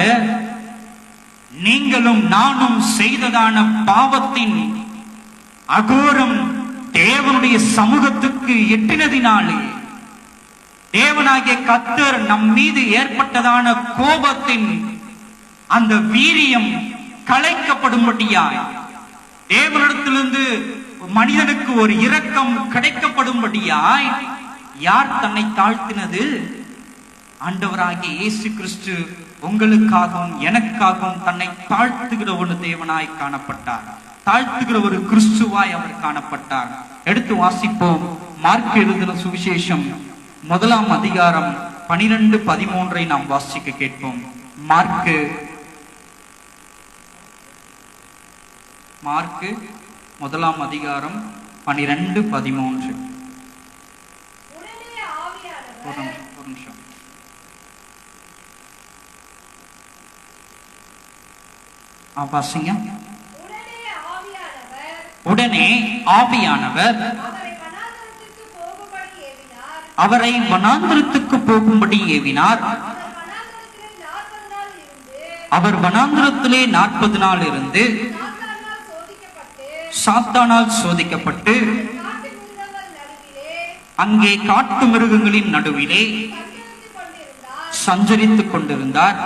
நீங்களும் நானும் செய்ததான பாவத்தின் அகோரம் தேவனுடைய சமூகத்துக்கு எட்டினதினாலே, தேவனாகிய கர்த்தர் நம் மீது ஏற்பட்டதான கோபத்தின் அந்த வீரியம் களைக்கப்படும்படியாய், தேவனிடத்திலிருந்து மனிதனுக்கு ஒரு இரக்கம் கிடைக்கப்படும்படியாய் யார் தன்னை தாழ்த்தினது? ஆண்டவராகிய இயேசு கிறிஸ்து உங்களுக்காகவும் எனக்காகவும் தன்னை தாழ்த்துகிற ஒரு தேவனாய் காணப்பட்டார். தாழ்த்துகிற ஒரு கிறிஸ்துவாய் அவர் காணப்பட்டார். எடுத்து வாசிப்போம். மார்க் எழுதின சுவிசேஷம் 1 அதிகாரம் 12-13 நாம் வாசிக்க கேட்போம். மார்க் 1 அதிகாரம் 12-13. ஒரு நிமிஷம். வாசிங்க. உடனே ஆவியானவர் அவரை வனாந்திரத்துக்கு போகும்படி ஏவினார். அவர் வனாந்திரத்திலே 40 நாள் இருந்து சாத்தானால் சோதிக்கப்பட்டு அங்கே காட்டு மிருகங்களின் நடுவிலே சஞ்சரித்துக் கொண்டிருந்தார்.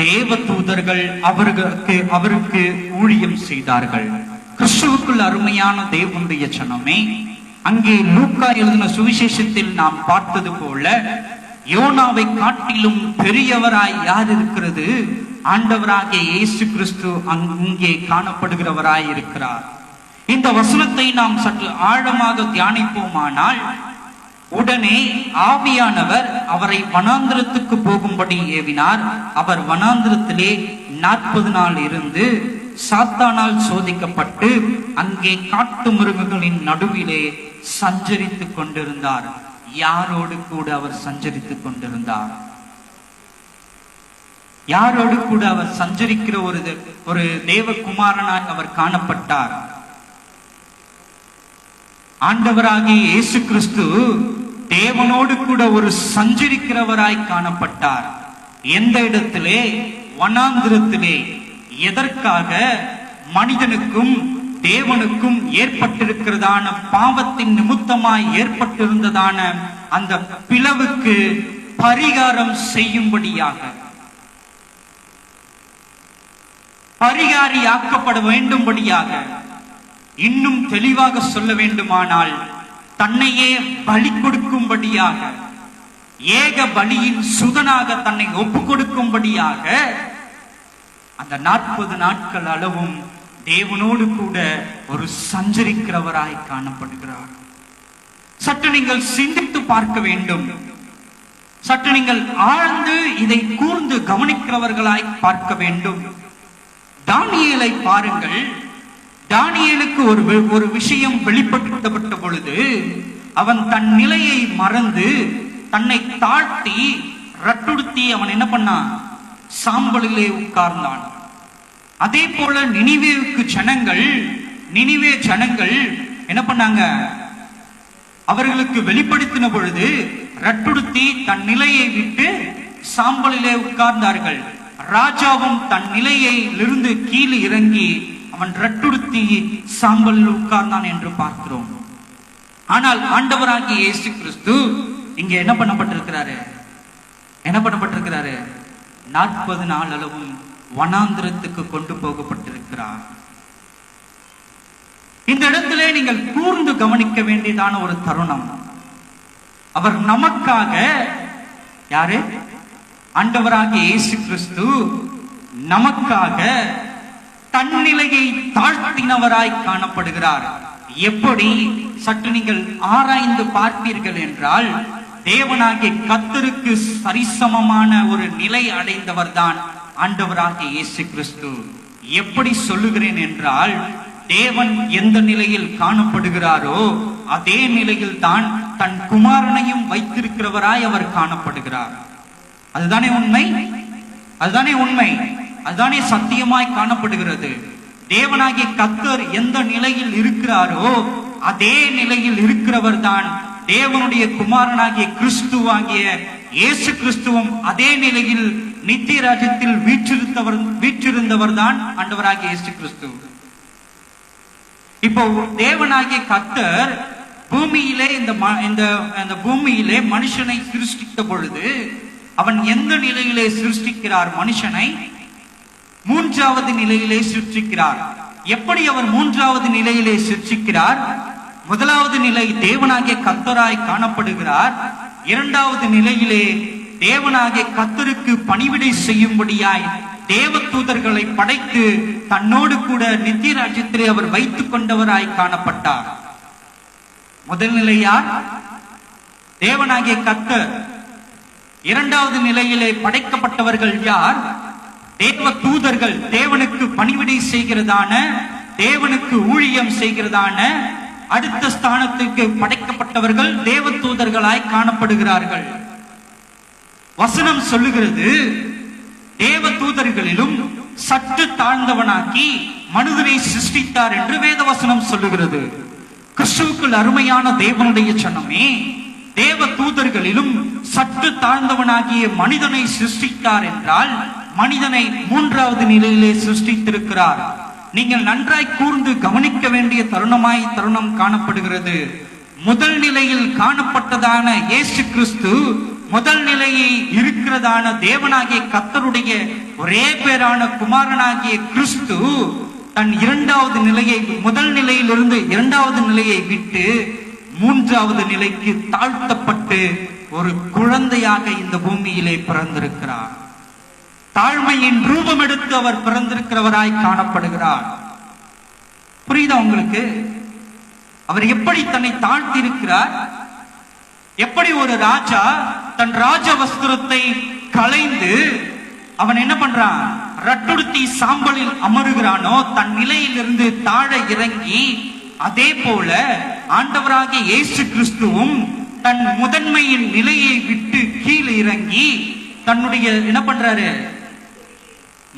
தேவ தூதர்கள் அவருக்கு ஊழியம் செய்தார்கள். கிறிஸ்துவுக்குள் அருமையான தேவனுடைய ஜனமே, அங்கே லூக்கா எழுதின சுவிசேஷத்தில் நாம் பார்த்தது போல யோனாவை காட்டிலும் பெரியவராய் யார் இருக்கிறது? ஆண்டவராகிய இயேசு கிறிஸ்து அங்கே காணப்படுகிறவராய் இருக்கிறார். இந்த வசனத்தை நாம் சற்று ஆழமாக தியானிப்போமானால், உடனே ஆவியானவர் அவரை வனாந்திரத்துக்கு போகும்படி ஏவினார். அவர் வனாந்திரத்திலே 40 நாள் இருந்து சாத்தானால் சோதிக்கப்பட்டு அங்கே காட்டு மிருகங்களின் நடுவிலே சஞ்சரித்துக் கொண்டிருந்தார். யாரோடு கூட அவர் சஞ்சரித்துக் கொண்டிருந்தார்? யாரோடு கூட அவர் சஞ்சரிக்கிற ஒரு தேவகுமாரனாய் அவர் காணப்பட்டார். ஆண்டவராகிய இயேசு கிறிஸ்து தேவனோடு கூட ஒரு சஞ்சரிக்கிறவராய் காணப்பட்டார். எந்த இடத்திலே? வனாந்திரத்திலே. எதற்காக? மனிதனுக்கும் தேவனுக்கும் ஏற்பட்டிருக்கிறதான பாவத்தின் நிமித்தமாய் ஏற்பட்டிருந்ததான அந்த பிளவுக்கு பரிகாரம் செய்யும்படியாக, பரிகாரியாக்கப்பட வேண்டும்படியாக. இன்னும் தெளிவாக சொல்ல வேண்டுமானால், தன்னையே பலி கொடுக்கும்படியாக, ஏக பலியின் சுதனாக தன்னை ஒப்பு கொடுக்கும்படியாக அந்த 40 நாட்கள் அளவும் தேவனோடு கூட ஒரு சஞ்சரிக்கிறவராய் காணப்படுகிறார். சற்று நீங்கள் சிந்தித்து பார்க்க வேண்டும். சற்று நீங்கள் ஆழ்ந்து இதை கூர்ந்து கவனிக்கிறவர்களாய் பார்க்க வேண்டும். தானியேலை பாருங்கள். தானியேலுக்கு ஒரு விஷயம் வெளிப்படுத்தப்பட்ட பொழுது அவன் தன் நிலையை மறந்து தன்னை தாழ்த்தி ரட்டுடுத்தி அவன் என்ன பண்ணான்? சாம்பலிலே உட்கார்ந்தான். அதே போல நினிவே ஜனங்கள் என்ன பண்ணாங்க? அவர்களுக்கு வெளிப்படுத்தின பொழுது ரட்டுடுத்தி தன் நிலையை விட்டு சாம்பலிலே உட்கார்ந்தார்கள். ராஜாவும் தன் நிலையிலிருந்து கீழே இறங்கி அவன் ரட்டுடுத்தி சாம்பலில் உட்கார்ந்தான் என்று பார்க்கிறோம். ஆனால் ஆண்டவராகிய இயேசு கிறிஸ்து இங்க என்ன பண்ணப்பட்டிருக்கிறாரு? 40 நாள் அளவும் வனாந்திரத்துக்கு கொண்டு போகப்பட்டிருக்கிறார். இந்த இடத்திலே நீங்கள் கூர்ந்து கவனிக்க வேண்டியதான ஒரு தருணம். அவர் நமக்காக, யாரு? ஆண்டவராகிய இயேசு கிறிஸ்து நமக்காக தன்னிலையை தாழ்த்தினவராய் காணப்படுகிறார். எப்படி? சற்று நீங்கள் ஆராய்ந்து பார்ப்பீர்கள் என்றால், தேவனாகிய கர்த்தருக்கு சரிசமமான ஒரு நிலை அடைந்தவர் தான் ஆண்டவராகிய இயேசு கிறிஸ்து. எப்படி சொல்லுகிறேன் என்றால், தேவன் எந்த நிலையில் காணப்படுகிறாரோ அதே நிலையில் தான் தன் குமாரனையும் வைத்திருக்கிறவராய் அவர் காணப்படுகிறார். அதுதானே உண்மை, அதுதானே உண்மை, அதுதானே சத்தியமாய் காணப்படுகிறது. தேவனாகிய கர்த்தர் எந்த நிலையில் இருக்கிறாரோ அதே நிலையில் இருக்கிறவர் தான் தேவனுடைய குமாரனாகிய கிறிஸ்துவாகிய இயேசு கிறிஸ்துவும் அதே நிலையில் நித்திய ராஜ்யத்தில் வீற்றிருந்தவர் தான் ஆண்டவராகிய இயேசு கிறிஸ்து. இப்போ தேவனாகிய கர்த்தர் பூமியிலே இந்த பூமியிலே மனுஷனை சிருஷ்டித்த பொழுது அவன் எந்த நிலையிலே சிருஷ்டிக்கிறார்? மனுஷனை மூன்றாவது நிலையிலே சிருஷ்டிக்கிறார். எப்படி அவர் மூன்றாவது நிலையிலே சிருஷ்டிக்கிறார்? முதலாவது நிலை தேவனாகிய கர்த்தராய் காணப்படுகிறார். இரண்டாவது நிலையிலே தேவனாகிய கர்த்தருக்கு பணிவிடை செய்யும்படியாய் தேவ தூதர்களை படைத்து தன்னோடு கூட நித்திய ராஜ்யத்திலே அவர் வைத்துக் கொண்டவராய் காணப்பட்டார். முதல் நிலையார் தேவனாகிய கர்த்தர். இரண்டாவது நிலையிலே படைக்கப்பட்டவர்கள் யார்? தேவ தூதர்கள், தேவனுக்கு பணிவிடை செய்கிறதான, தேவனுக்கு ஊழியம் செய்கிறதான அடுத்த ஸ்தானத்துக்கு படைக்கப்பட்டவர்கள் தேவ தூதர்களாய் காணப்படுகிறார்கள். வசனம் சொல்லுகிறது, தேவ தூதர்களிலும் சற்று தாழ்ந்தவனாக்கி மனிதனை சிருஷ்டித்தார் என்று வேத வசனம் சொல்லுகிறது. கிறிஸ்துவுக்குள் அருமையான தேவனுடைய ஜனமே, தேவ தூதர்களிலும் சற்று தாழ்ந்தவனாகிய மனிதனை சிருஷ்டித்தார் என்றால் மனிதனை மூன்றாவது நிலையிலே சிருஷ்டித்திருக்கிறார். நீங்கள் நன்றாய் கூர்ந்து கவனிக்க வேண்டிய தருணம் காணப்படுகிறது. முதல் நிலையில் காணப்பட்டதான இயேசு கிறிஸ்து, முதல் நிலையை இருக்கிறதான தேவனாகிய கர்த்தருடைய ஒரே பேரான குமாரனாகிய கிறிஸ்து தன் இரண்டாவது நிலையை, முதல் நிலையிலிருந்து இரண்டாவது நிலையை விட்டு மூன்றாவது நிலைக்கு தாழ்த்தப்பட்டு ஒரு குழந்தையாக இந்த பூமியிலே பிறந்திருக்கிறார். தாழ்மையின் ரூபம் எடுத்து அவர் பிறந்திருக்கிறவராய் காணப்படுகிறார். புரியுதா உங்களுக்கு? அவர் எப்படி தன்னை தாழ்த்தி இருக்கிறார்? எப்படி ஒரு ராஜா தன் ராஜ வஸ்திரத்தை களைந்து அவன் என்ன பண்றான்? ரட்டுடுத்தி சாம்பலில் அமருகிறானோ, தன் நிலையிலிருந்து தாழ இறங்கி, அதே போல ஆண்டவராகிய இயேசு கிறிஸ்துவும் தன் முதன்மையின் நிலையை விட்டு கீழே இறங்கி தன்னுடைய என்ன பண்றாரு?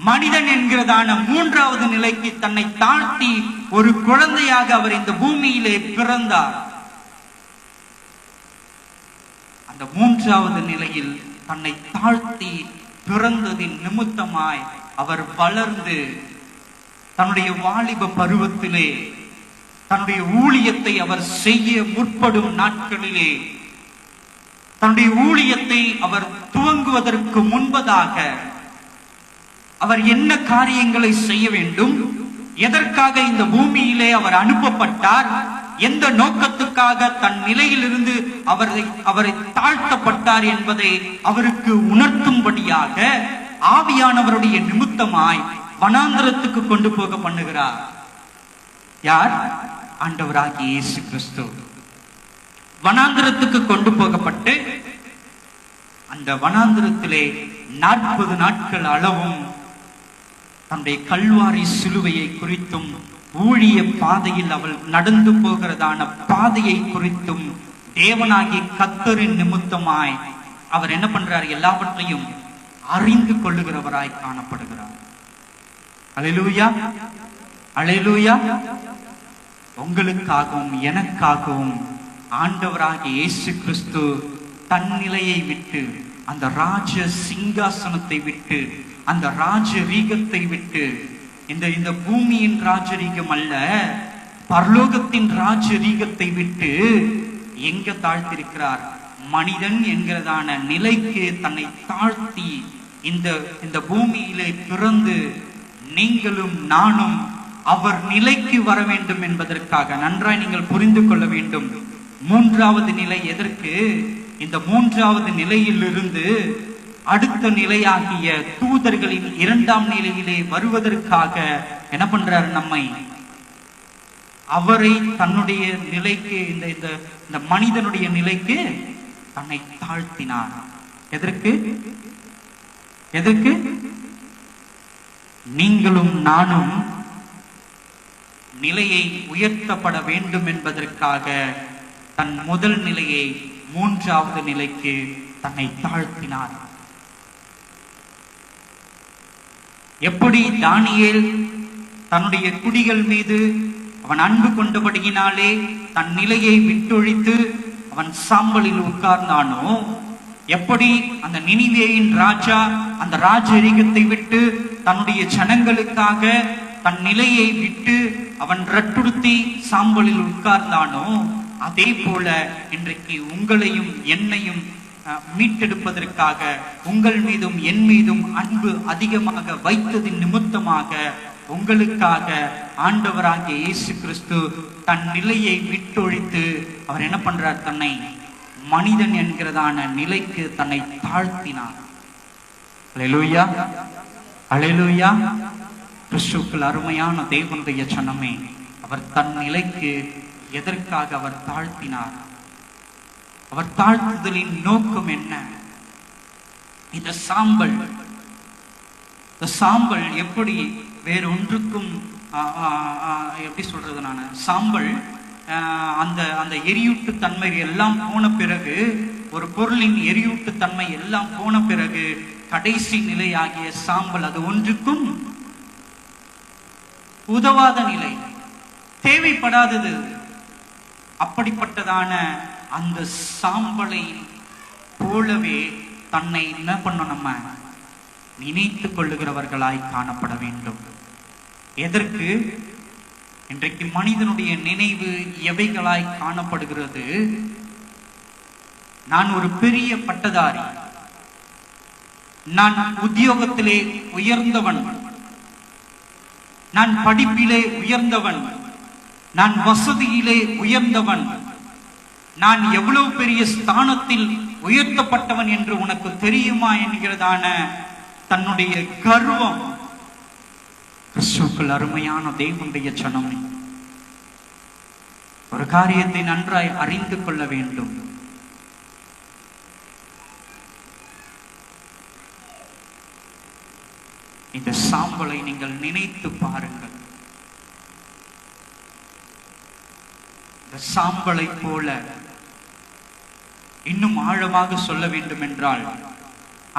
மனிதன் என்கிறதான மூன்றாவது நிலைக்கு தன்னை தாழ்த்தி ஒரு குழந்தையாக அவர் இந்த பூமியிலே பிறந்தார். அந்த மூன்றாவது நிலையில் தன்னை தாழ்த்தி பிறந்ததின் நிமித்தமாய் அவர் வளர்ந்து தன்னுடைய வாலிப பருவத்திலே தன்னுடைய ஊழியத்தை அவர் செய்ய முற்படும் நாட்களிலே, தன்னுடைய ஊழியத்தை அவர் துவங்குவதற்கு முன்பதாக அவர் என்ன காரியங்களை செய்ய வேண்டும், எதற்காக இந்த பூமியிலே அவர் அனுப்பப்பட்டார், எந்த நோக்கத்துக்காக தன் நிலையிலிருந்து அவரை தாழ்த்தப்பட்டார் என்பதை அவருக்கு உணர்த்தும்படியாக ஆவியானவருடைய நிமித்தமாய் வனாந்தரத்துக்கு கொண்டு போக பண்ணுகிறார். யார்? ஆண்டவராகிய இயேசு கிறிஸ்து. வனாந்தரத்துக்கு கொண்டு போகப்பட்டு அந்த வனாந்தரத்திலே 40 நாட்கள் அளவும் தன்னுடைய கல்வாரி சிலுவையை குறித்தும் ஊழிய பாதையில் அவள் நடந்து போகிறதான பாதையை குறித்தும் தேவனாகிய கர்த்தரின் நிமித்தமாய் அவர் என்ன பண்றார்? எல்லாவற்றையும் அறிந்து கொள்ளுகிறவராய் காணப்படுகிறார். அல்லேலூயா, அல்லேலூயா. உங்களுக்காகவும் எனக்காகவும் ஆண்டவராகிய இயேசு கிறிஸ்து தன் நிலையை விட்டு, அந்த ராஜ சிங்காசனத்தை விட்டு, அந்த ராஜரீகத்தை விட்டு, இந்த பூமியின் ராஜரீகம் அல்ல, பரலோகத்தின் ராஜரீகத்தை விட்டு எங்க தாழ்த்திருக்கிறார்? மனிதன் என்கிறதான நிலைக்கு தன்னை தாழ்த்தி இந்த பூமியிலே பிறந்து நீங்களும் நானும் அவர் நிலைக்கு வர வேண்டும் என்பதற்காக. நன்றாய் நீங்கள் புரிந்து கொள்ள வேண்டும். மூன்றாவது நிலை எதற்கு? இந்த மூன்றாவது நிலையிலிருந்து அடுத்த நிலையாகிய தூதர்களின் இரண்டாம் நிலையிலே வருவதற்காக என்ன பண்றாரு? நம்மை, அவரை தன்னுடைய நிலைக்கு, இந்த மனிதனுடைய நிலைக்கு தன்னை தாழ்த்தினார். எதற்கு? எதற்கு? நீங்களும் நானும் நிலையை உயர்த்தப்பட வேண்டும் என்பதற்காக தன் முதல் நிலையை 3வது நிலைக்கு தன்னை தாழ்த்தினார். எப்படி தானியேல் தன்னுடைய குடிகள் மீது அவன் அன்பு கொண்டபடியினாலே தன் நிலையை விட்டொழித்து அவன் சாம்பலில் உட்கார்ந்தானோ, எப்படி அந்த நினிவேயின் ராஜா அந்த ராஜரிகத்தை விட்டு தன்னுடைய ஜனங்களுக்காக தன் நிலையை விட்டு அவன் ரட்டுடுத்தி சாம்பலில் உட்கார்ந்தானோ, அதே போல இன்றைக்கு உங்களையும் என்னையும் மீட்டெடுப்பதற்காக உங்கள் மீதும் என் மீதும் அன்பு அதிகமாக வைத்ததின் நிமித்தமாக உங்களுக்காக ஆண்டவராகிய இயேசு கிறிஸ்து தன் நிலையை விட்டொழித்து அவர் என்ன பண்றார்? தன்னை மனிதன் என்கிறதான நிலைக்கு தன்னை தாழ்த்தினார். அல்லேலூயா, அல்லேலூயா. கிறிஸ்துவுக்குள் அருமையான தேவனுடைய ஜனமே, அவர் தன் நிலைக்கு எதற்காக அவர் தாழ்த்தினார்? அவர் தாழ்த்துதலின் நோக்கம் என்ன? இந்த சாம்பல் எப்படி வேறொன்றுக்கும் எப்படி சொல்றது, நான் சாம்பல் அந்த எரியூட்டு தன்மை எல்லாம் போன பிறகு, ஒரு பொருளின் எரியூட்டு தன்மை எல்லாம் போன பிறகு கடைசி நிலையாகிய சாம்பல் அது ஒன்றுக்கும் உதவாத நிலை, தேவைப்படாதது. அப்படிப்பட்டதான அந்த சாம்பலை போலவே தன்னை என்ன பண்ண நம்ம நினைத்து கொள்ளுகிறவர்களாய் காணப்பட வேண்டும். எதற்கு? இன்றைக்கு மனிதனுடைய நினைவு எவைகளாய் காணப்படுகிறது? நான் ஒரு பெரிய பட்டதாரி, நான் உத்தியோகத்திலே உயர்ந்தவன், நான் படிப்பிலே உயர்ந்தவன், நான் வசதியிலே உயர்ந்தவன், நான் எவ்வளவு பெரிய ஸ்தானத்தில் உயர்த்தப்பட்டவன் என்று உனக்கு தெரியுமா என்கிறதான தன்னுடைய கர்வம். கிறிஸ்துவுக்குள் அருமையான தேவனுடைய ஜனமே, ஒரு காரியத்தை நன்றாய் அறிந்து கொள்ள வேண்டும். இந்த சாம்பலை நீங்கள் நினைத்து பாருங்கள். இந்த சாம்பலை போல இன்னும் ஆழமாக சொல்ல வேண்டும் என்றால்,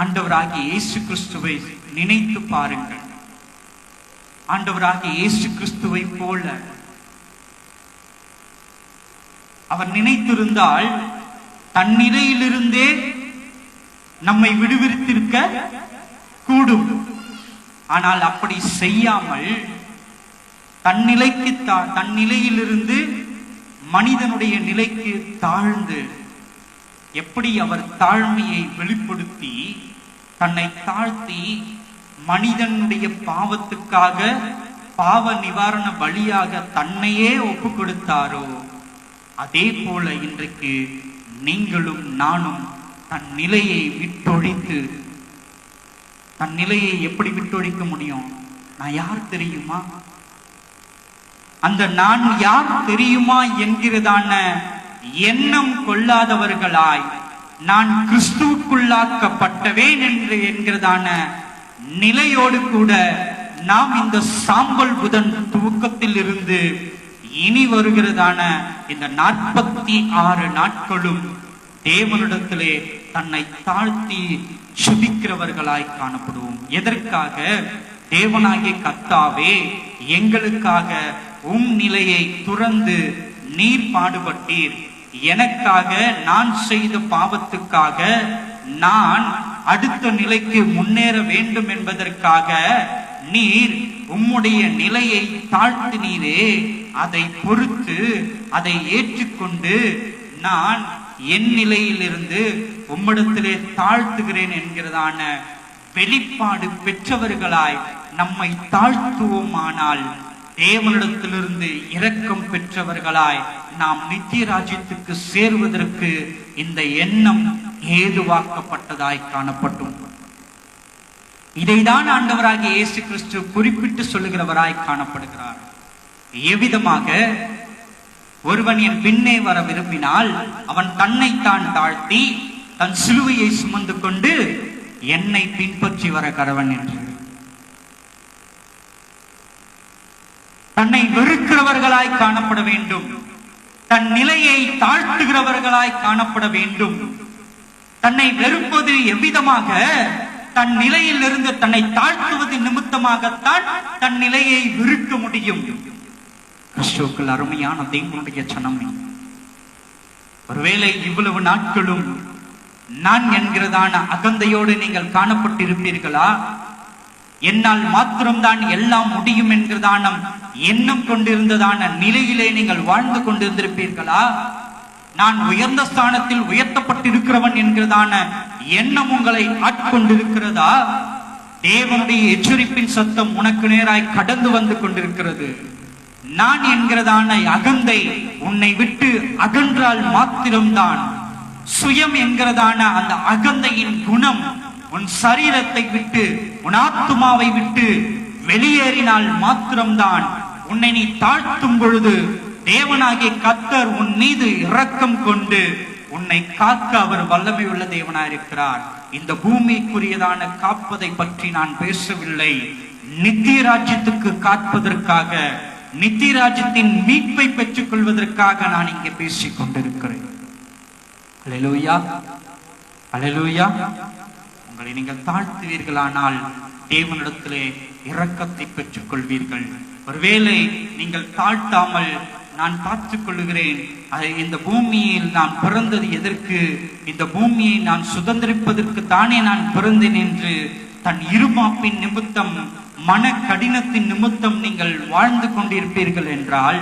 ஆண்டவராகிய இயேசு கிறிஸ்துவை நினைத்து பாருங்கள். ஆண்டவராகிய இயேசு கிறிஸ்துவை போல அவர் நினைத்திருந்தால் தன் நிலையிலிருந்தே நம்மை விடுவித்திருக்க கூடும். ஆனால் அப்படி செய்யாமல் தன் நிலையிலிருந்து மனிதனுடைய நிலைக்கு தாழ்ந்து, எப்படி அவர் தாழ்மையை வெளிப்படுத்தி தன்னை தாழ்த்தி மனிதனுடைய பாவத்துக்காக பாவ நிவாரண பலியாக தன்னையே ஒப்பு கொடுத்தாரோ, அதே போல இன்றைக்கு நீங்களும் நானும் தன் நிலையை விட்டொழித்து, தன் நிலையை எப்படி விட்டொழிக்க முடியும்? நான் யார் தெரியுமா, அந்த நான் யார் தெரியுமா என்கிறதான எண்ணம் கொள்ளாதவர்களாய், நான் கிறிஸ்துவுக்குள்ளாக்கப்பட்டவேன் என்கிறதான நிலையோடு கூட நாம் இந்த சாம்பல் புதன் துவக்கத்தில் இருந்து இனி வருகிறதான இந்த 46 நாட்களும் தேவனிடத்திலே தன்னை தாழ்த்தி சுபிக்கிறவர்களாய் காணப்படுவோம். எதற்காக? தேவனாகிய கர்த்தாவே, எங்களுக்காக நிலையை துறந்து நீர் பாடுபட்டீர். எனக்காக, நான் செய்த பாவத்துக்காக நான் அடுத்த நிலைக்கு முன்னேற வேண்டும் என்பதற்காக நீர் உம்முடைய நிலையை தாழ்த்தினீரே. அதை பொறுத்து, அதை ஏற்றுக்கொண்டு நான் என் நிலையிலிருந்து உம்மிடத்திலே தாழ்த்துகிறேன் என்கிறதான வெளிப்பாடு பெற்றவர்களாய் நம்மை தாழ்த்துவோமானால், தேவனிடத்திலிருந்து இரக்கம் பெற்றவர்களாய் நாம் நித்திய ராஜ்யத்துக்கு சேர்வதற்கு இந்த எண்ணம் ஏதுவாக்கப்பட்டதாய் காணப்பட்டும். இதைதான் ஆண்டவராகிய இயேசு கிறிஸ்து குறிப்பிட்டு சொல்லுகிறவராய் காணப்படுகிறார். எவ்விதமாக? ஒருவன் என் பின்னே வர விரும்பினால் அவன் தன்னைத்தான் தாழ்த்தி தன் சிலுவையை சுமந்து கொண்டு என்னை பின்பற்றி வர கடவன் என்று. தன்னை வெறுக்கிறவர்களாய் காணப்பட வேண்டும். தன் நிலையை தாழ்த்துகிறவர்களாய் காணப்பட வேண்டும். தன்னை வெறுப்பது எவ்விதமாக? தன் நிலையில் இருந்து தன்னை தாழ்த்துவது நிமித்தமாகத்தான் தன் நிலையை விருக்க முடியும். கிறிஸ்துவுக்குள் அருமையான தேவனுடைய ஜனமே, ஒருவேளை இவ்வளவு நாட்களும் நான் என்கிறதான அகந்தையோடு நீங்கள் காணப்பட்டிருப்பீர்களா? என்னால் மாத்திரம்தான் எல்லாம் முடியும் என்கிறதான எண்ணம் கொண்டிருந்ததான நிலையிலே நீங்கள் வாழ்ந்து கொண்டிருந்திருப்பீர்களா? நான் உயர்ந்த ஸ்தானத்தில் உயர்த்தப்பட்டிருக்கிறவன் என்கிறதான எண்ணம் உங்களை ஆட்கொண்டிருக்கிறதா? தேவனுடைய எச்சரிப்பின் சத்தம் உனக்கு நேராய் கடந்து வந்து கொண்டிருக்கிறது. நான் என்கிறதான அகந்தை உன்னை விட்டு அகன்றால் மாத்திரம்தான், சுயம் என்கிறதான அந்த அகந்தையின் குணம் உன் சரீரத்தை விட்டு உன் ஆத்துமாவை விட்டு வெளியேறினால் மாத்திரம்தான் உன்னை நீ தாழ்த்தும் பொழுது தேவனாகிய கர்த்தர் உன் மீது இரக்கம் கொண்டு உன்னை காக்க அவர் வல்லமை உள்ள தேவனாயிருக்கிறார். இந்த பூமிக்குரியதான காப்பதை பற்றி நான் பேசவில்லை. நித்திய ராஜ்யத்துக்கு காப்பதற்காக, நித்திய ராஜ்யத்தின் மீட்பை பெற்றுக் கொள்வதற்காக நான் இங்கே பேசிக் கொண்டிருக்கிறேன். அல்லேலூயா, அல்லேலூயா. உங்களை நீங்கள் தாழ்த்துவீர்களானால் தேவனிடத்திலே இரக்கத்தை பெற்றுக் கொள்வீர்கள். ஒருவேளை நீங்கள் தாழ்த்தாமல் நான் பார்த்துக் கொள்ளுகிறேன், இந்த பூமியில் நான் பிறந்தது எதற்கு, இந்த பூமியை நான் சுதந்திரிப்பதற்கு தானே நான் பிறந்தேன் என்று தன் இருமாப்பின் நிமித்தம், மன கடினத்தின் நிமித்தம் நீங்கள் வாழ்ந்து கொண்டிருப்பீர்கள் என்றால்,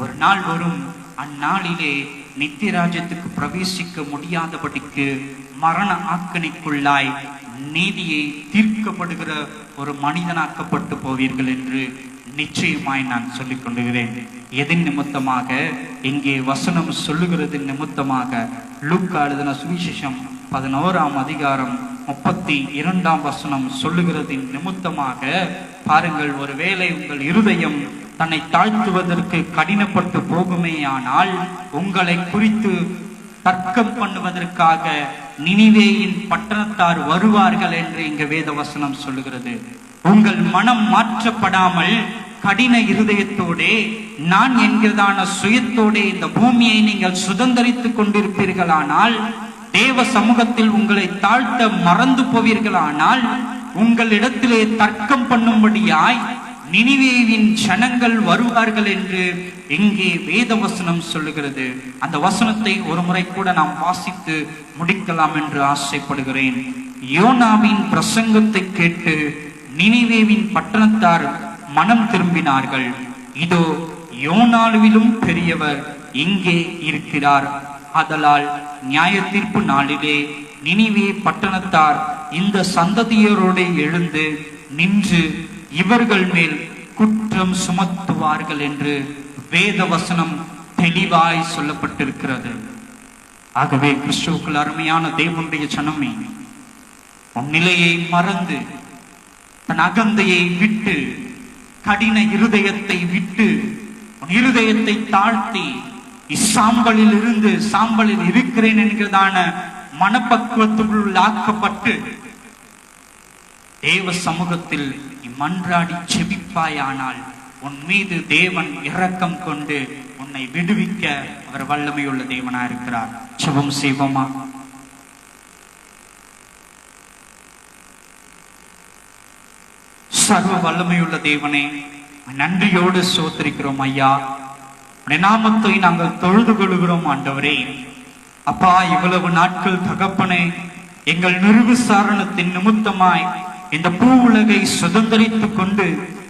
ஒரு நாள் வரும், அந்நாளிலே நித்திய ராஜ்யத்துக்கு பிரவேசிக்க முடியாதபடிக்கு மரண ஆக்கணிக்குள்ளாய் நீதியை தீர்க்கப்படுகிற ஒரு மனிதனாக்கப்பட்டு போவீர்கள் என்று நிச்சயமாய் நான் சொல்லிக் கொள்ளுகிறேன். எதன் நிமித்தமாக? இங்கே வசனம் சொல்லுகிறது நிமித்தமாக. லூக்கா எழுதின சுவிசேஷம் 11ஆம் அதிகாரம் 32ஆம் வசனம் சொல்லுகிறதின் நிமித்தமாக. பாருங்கள், ஒருவேளை உங்கள் இருதயம் தன்னை தாழ்த்துவதற்கு கடினப்பட்டு போகுமேயானால் உங்களை குறித்து தர்க்கம் பண்ணுவதற்காக நினிவேயின் பட்டணத்தார் வருவார்கள் என்று இங்க வேத வசனம் சொல்லுகிறது. உங்கள் மனம் மாற்றப்படாமல் கடின இருதயத்தோடே, நான் என்கிறதான சுயத்தோடே இந்த பூமியை நீங்கள் சுதந்திரித்துக் கொண்டிருப்பீர்களானால், தேவ சமூகத்தில் உங்களை தாழ்த்த மறந்து போவீர்களானால், உங்களிடத்திலே தர்க்கம் பண்ணும்படியாய் நினிவேவின் ஜனங்கள் வருவார்கள் என்று இங்கே வேத வசனம் சொல்லுகிறது. அந்த வசனத்தை ஒரு முறை கூட நாம் வாசித்து முடிக்கலாம் என்று ஆசைப்படுகிறேன். யோனாவின் பிரசங்கத்தை கேட்டு நினிவேவின் பட்டணத்தார் மனம் திரும்பினார்கள். இதோ யோனாவிலும் பெரியவர் இங்கே இருக்கிறார். ஆதலால் நியாய தீர்ப்பு நாளிலே நினிவே பட்டணத்தார் இந்த சந்ததியரோடு எழுந்து நின்று இவர்கள் மேல் குற்றம் சுமத்துவார்கள் என்று வேத வசனம் தெளிவாய் சொல்லப்பட்டிருக்கிறது. ஆகவே கிறிஸ்துவுக்குள் அருமையான தேவனுடைய ஜனமே, உன் நிலையை மறந்து, தன் அகந்தையை விட்டு, கடின இருதயத்தை விட்டு, உன் இருதயத்தை தாழ்த்தி, இச்சாம்பலில் இருந்து சாம்பலில் இருக்கிறேன் என்கிறதான மனப்பக்குவத்துக்குள் ஆக்கப்பட்டு தேவ சமூகத்தில் மன்றாடி செபிப்பாயானால் உன் மீது தேவன் இரக்கம் கொண்டு உன்னை விடுவிக்க அவர் வல்லமையுள்ள தேவனா இருக்கிறார். ஜெபம் செய்வோமா? சர்வ வல்லமையுள்ள தேவனே, நன்றியோடு சோத்திரிக்கிறோம் ஐயா. உடைய நாமத்தை நாங்கள் தொழுது கொள்கிறோம் ஆண்டவரே. அப்பா, இவ்வளவு நாட்கள் தகப்பனே, எங்கள் நிர்விசாரணத்தின் நிமித்தமாய் இந்த பூ உலகை சுதந்திரித்துக் கொண்டு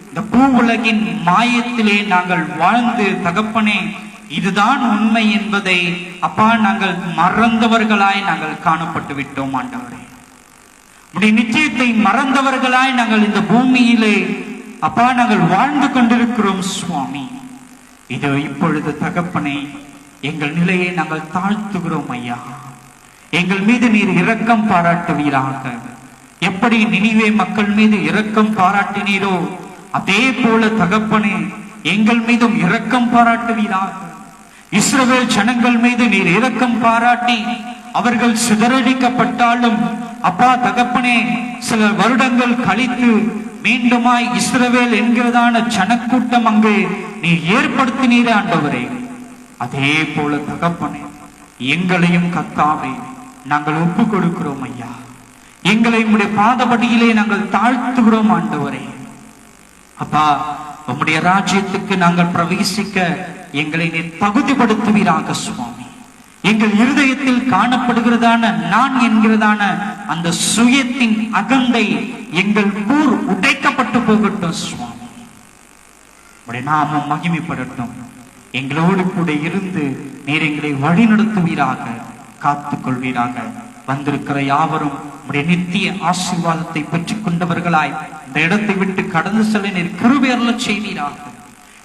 இந்த பூ உலகின் மாயத்திலே நாங்கள் வாழ்ந்து தகப்பனே, இதுதான் உண்மை என்பதை அப்பா நாங்கள் மறந்தவர்களாய் நாங்கள் காணப்பட்டு விட்டோம் ஆண்டவரே. உடைய நிச்சயத்தை மறந்தவர்களாய் நாங்கள் இந்த பூமியிலே அப்பா நாங்கள் வாழ்ந்து கொண்டிருக்கிறோம் சுவாமி. இதோ இப்பொழுது தகப்பனே, எங்கள் நிலையை நாங்கள் தாழ்த்துகிறோம் ஐயா. எங்கள் மீது நீர் இரக்கம் பாராட்டுவீராக. எப்படி நினிவே மக்கள் மீது இரக்கம் பாராட்டினீரோ அதே போல தகப்பனே எங்கள் மீதும் இரக்கம் பாராட்டுவீராக. இஸ்ரவேல் ஜனங்கள் மீது நீர் இரக்கம் பாராட்டி அவர்கள் சிதறடிக்கப்பட்டாலும் அப்பா தகப்பனே, சில வருடங்கள் கழித்து மீண்டுமாய் இஸ்ரவேல் என்கிறதான ஜனக்கூட்டம் அங்கு நீர் ஏற்படுத்தினீரே ஆண்டவரே. அதே போல தகப்பனே, எங்களையும் கர்த்தாவே நாங்கள் ஒப்பு கொடுக்கிறோம் ஐயா. எங்களை உம்முடைய பாதபடியிலே நாங்கள் தாழ்த்துகிறோம் ஆண்டவரே. அப்பா, உம்முடைய ராஜ்யத்துக்கு நாங்கள் பிரவேசிக்க எங்களை நீர் தகுதிப்படுத்துவீராக சுவாமி. எங்கள் இருதயத்தில் காணப்படுகிறதான நான் என்கிறதான அந்த சுயத்தின் அகந்தை எங்கள் கூர் உடைக்கப்பட்டு போகட்டும் சுவாமி. உம்முடைய நாமம் மகிமைப்படட்டும். எங்களோடு கூட இருந்து நீர் எங்களை வழி நடத்துவீராக, காத்துக் கொள்வீராக. வந்திருக்கிற யாவரும் உடைய நித்திய ஆசீர்வாதத்தை பெற்றுக் கொண்டவர்களாய் இந்த இடத்தை விட்டு கடந்து செல்ல நீர் கிருபை அருளச் செய்வீராக.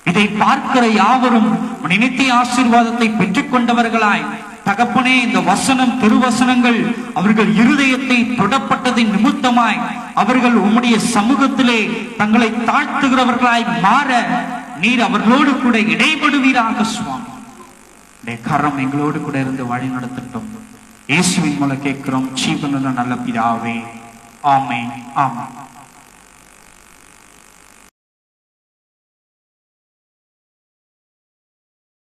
இதை பார்க்கிற யாவரும் உடைய நித்திய ஆசீர்வாதத்தை பெற்றுக் கொண்டவர்களாய் தகப்பனே, இந்த வசனம் திருவசனங்கள் அவர்கள் இருதயத்தை தொடப்பட்டதின் நிமித்தமாய் அவர்கள் உம்முடைய சமூகத்திலே தங்களை தாழ்த்துகிறவர்களாய் மாற நீர் அவர்களோடு கூட இடைபடுவீராக சுவாமி. கரம் எங்களோடு கூட இருந்து வழி நடத்தட்டும். இயேசுவின் மூலம் கேட்கிறோம் ஜீவனுள்ள நல்ல பிதாவே. ஆமென், ஆமென்.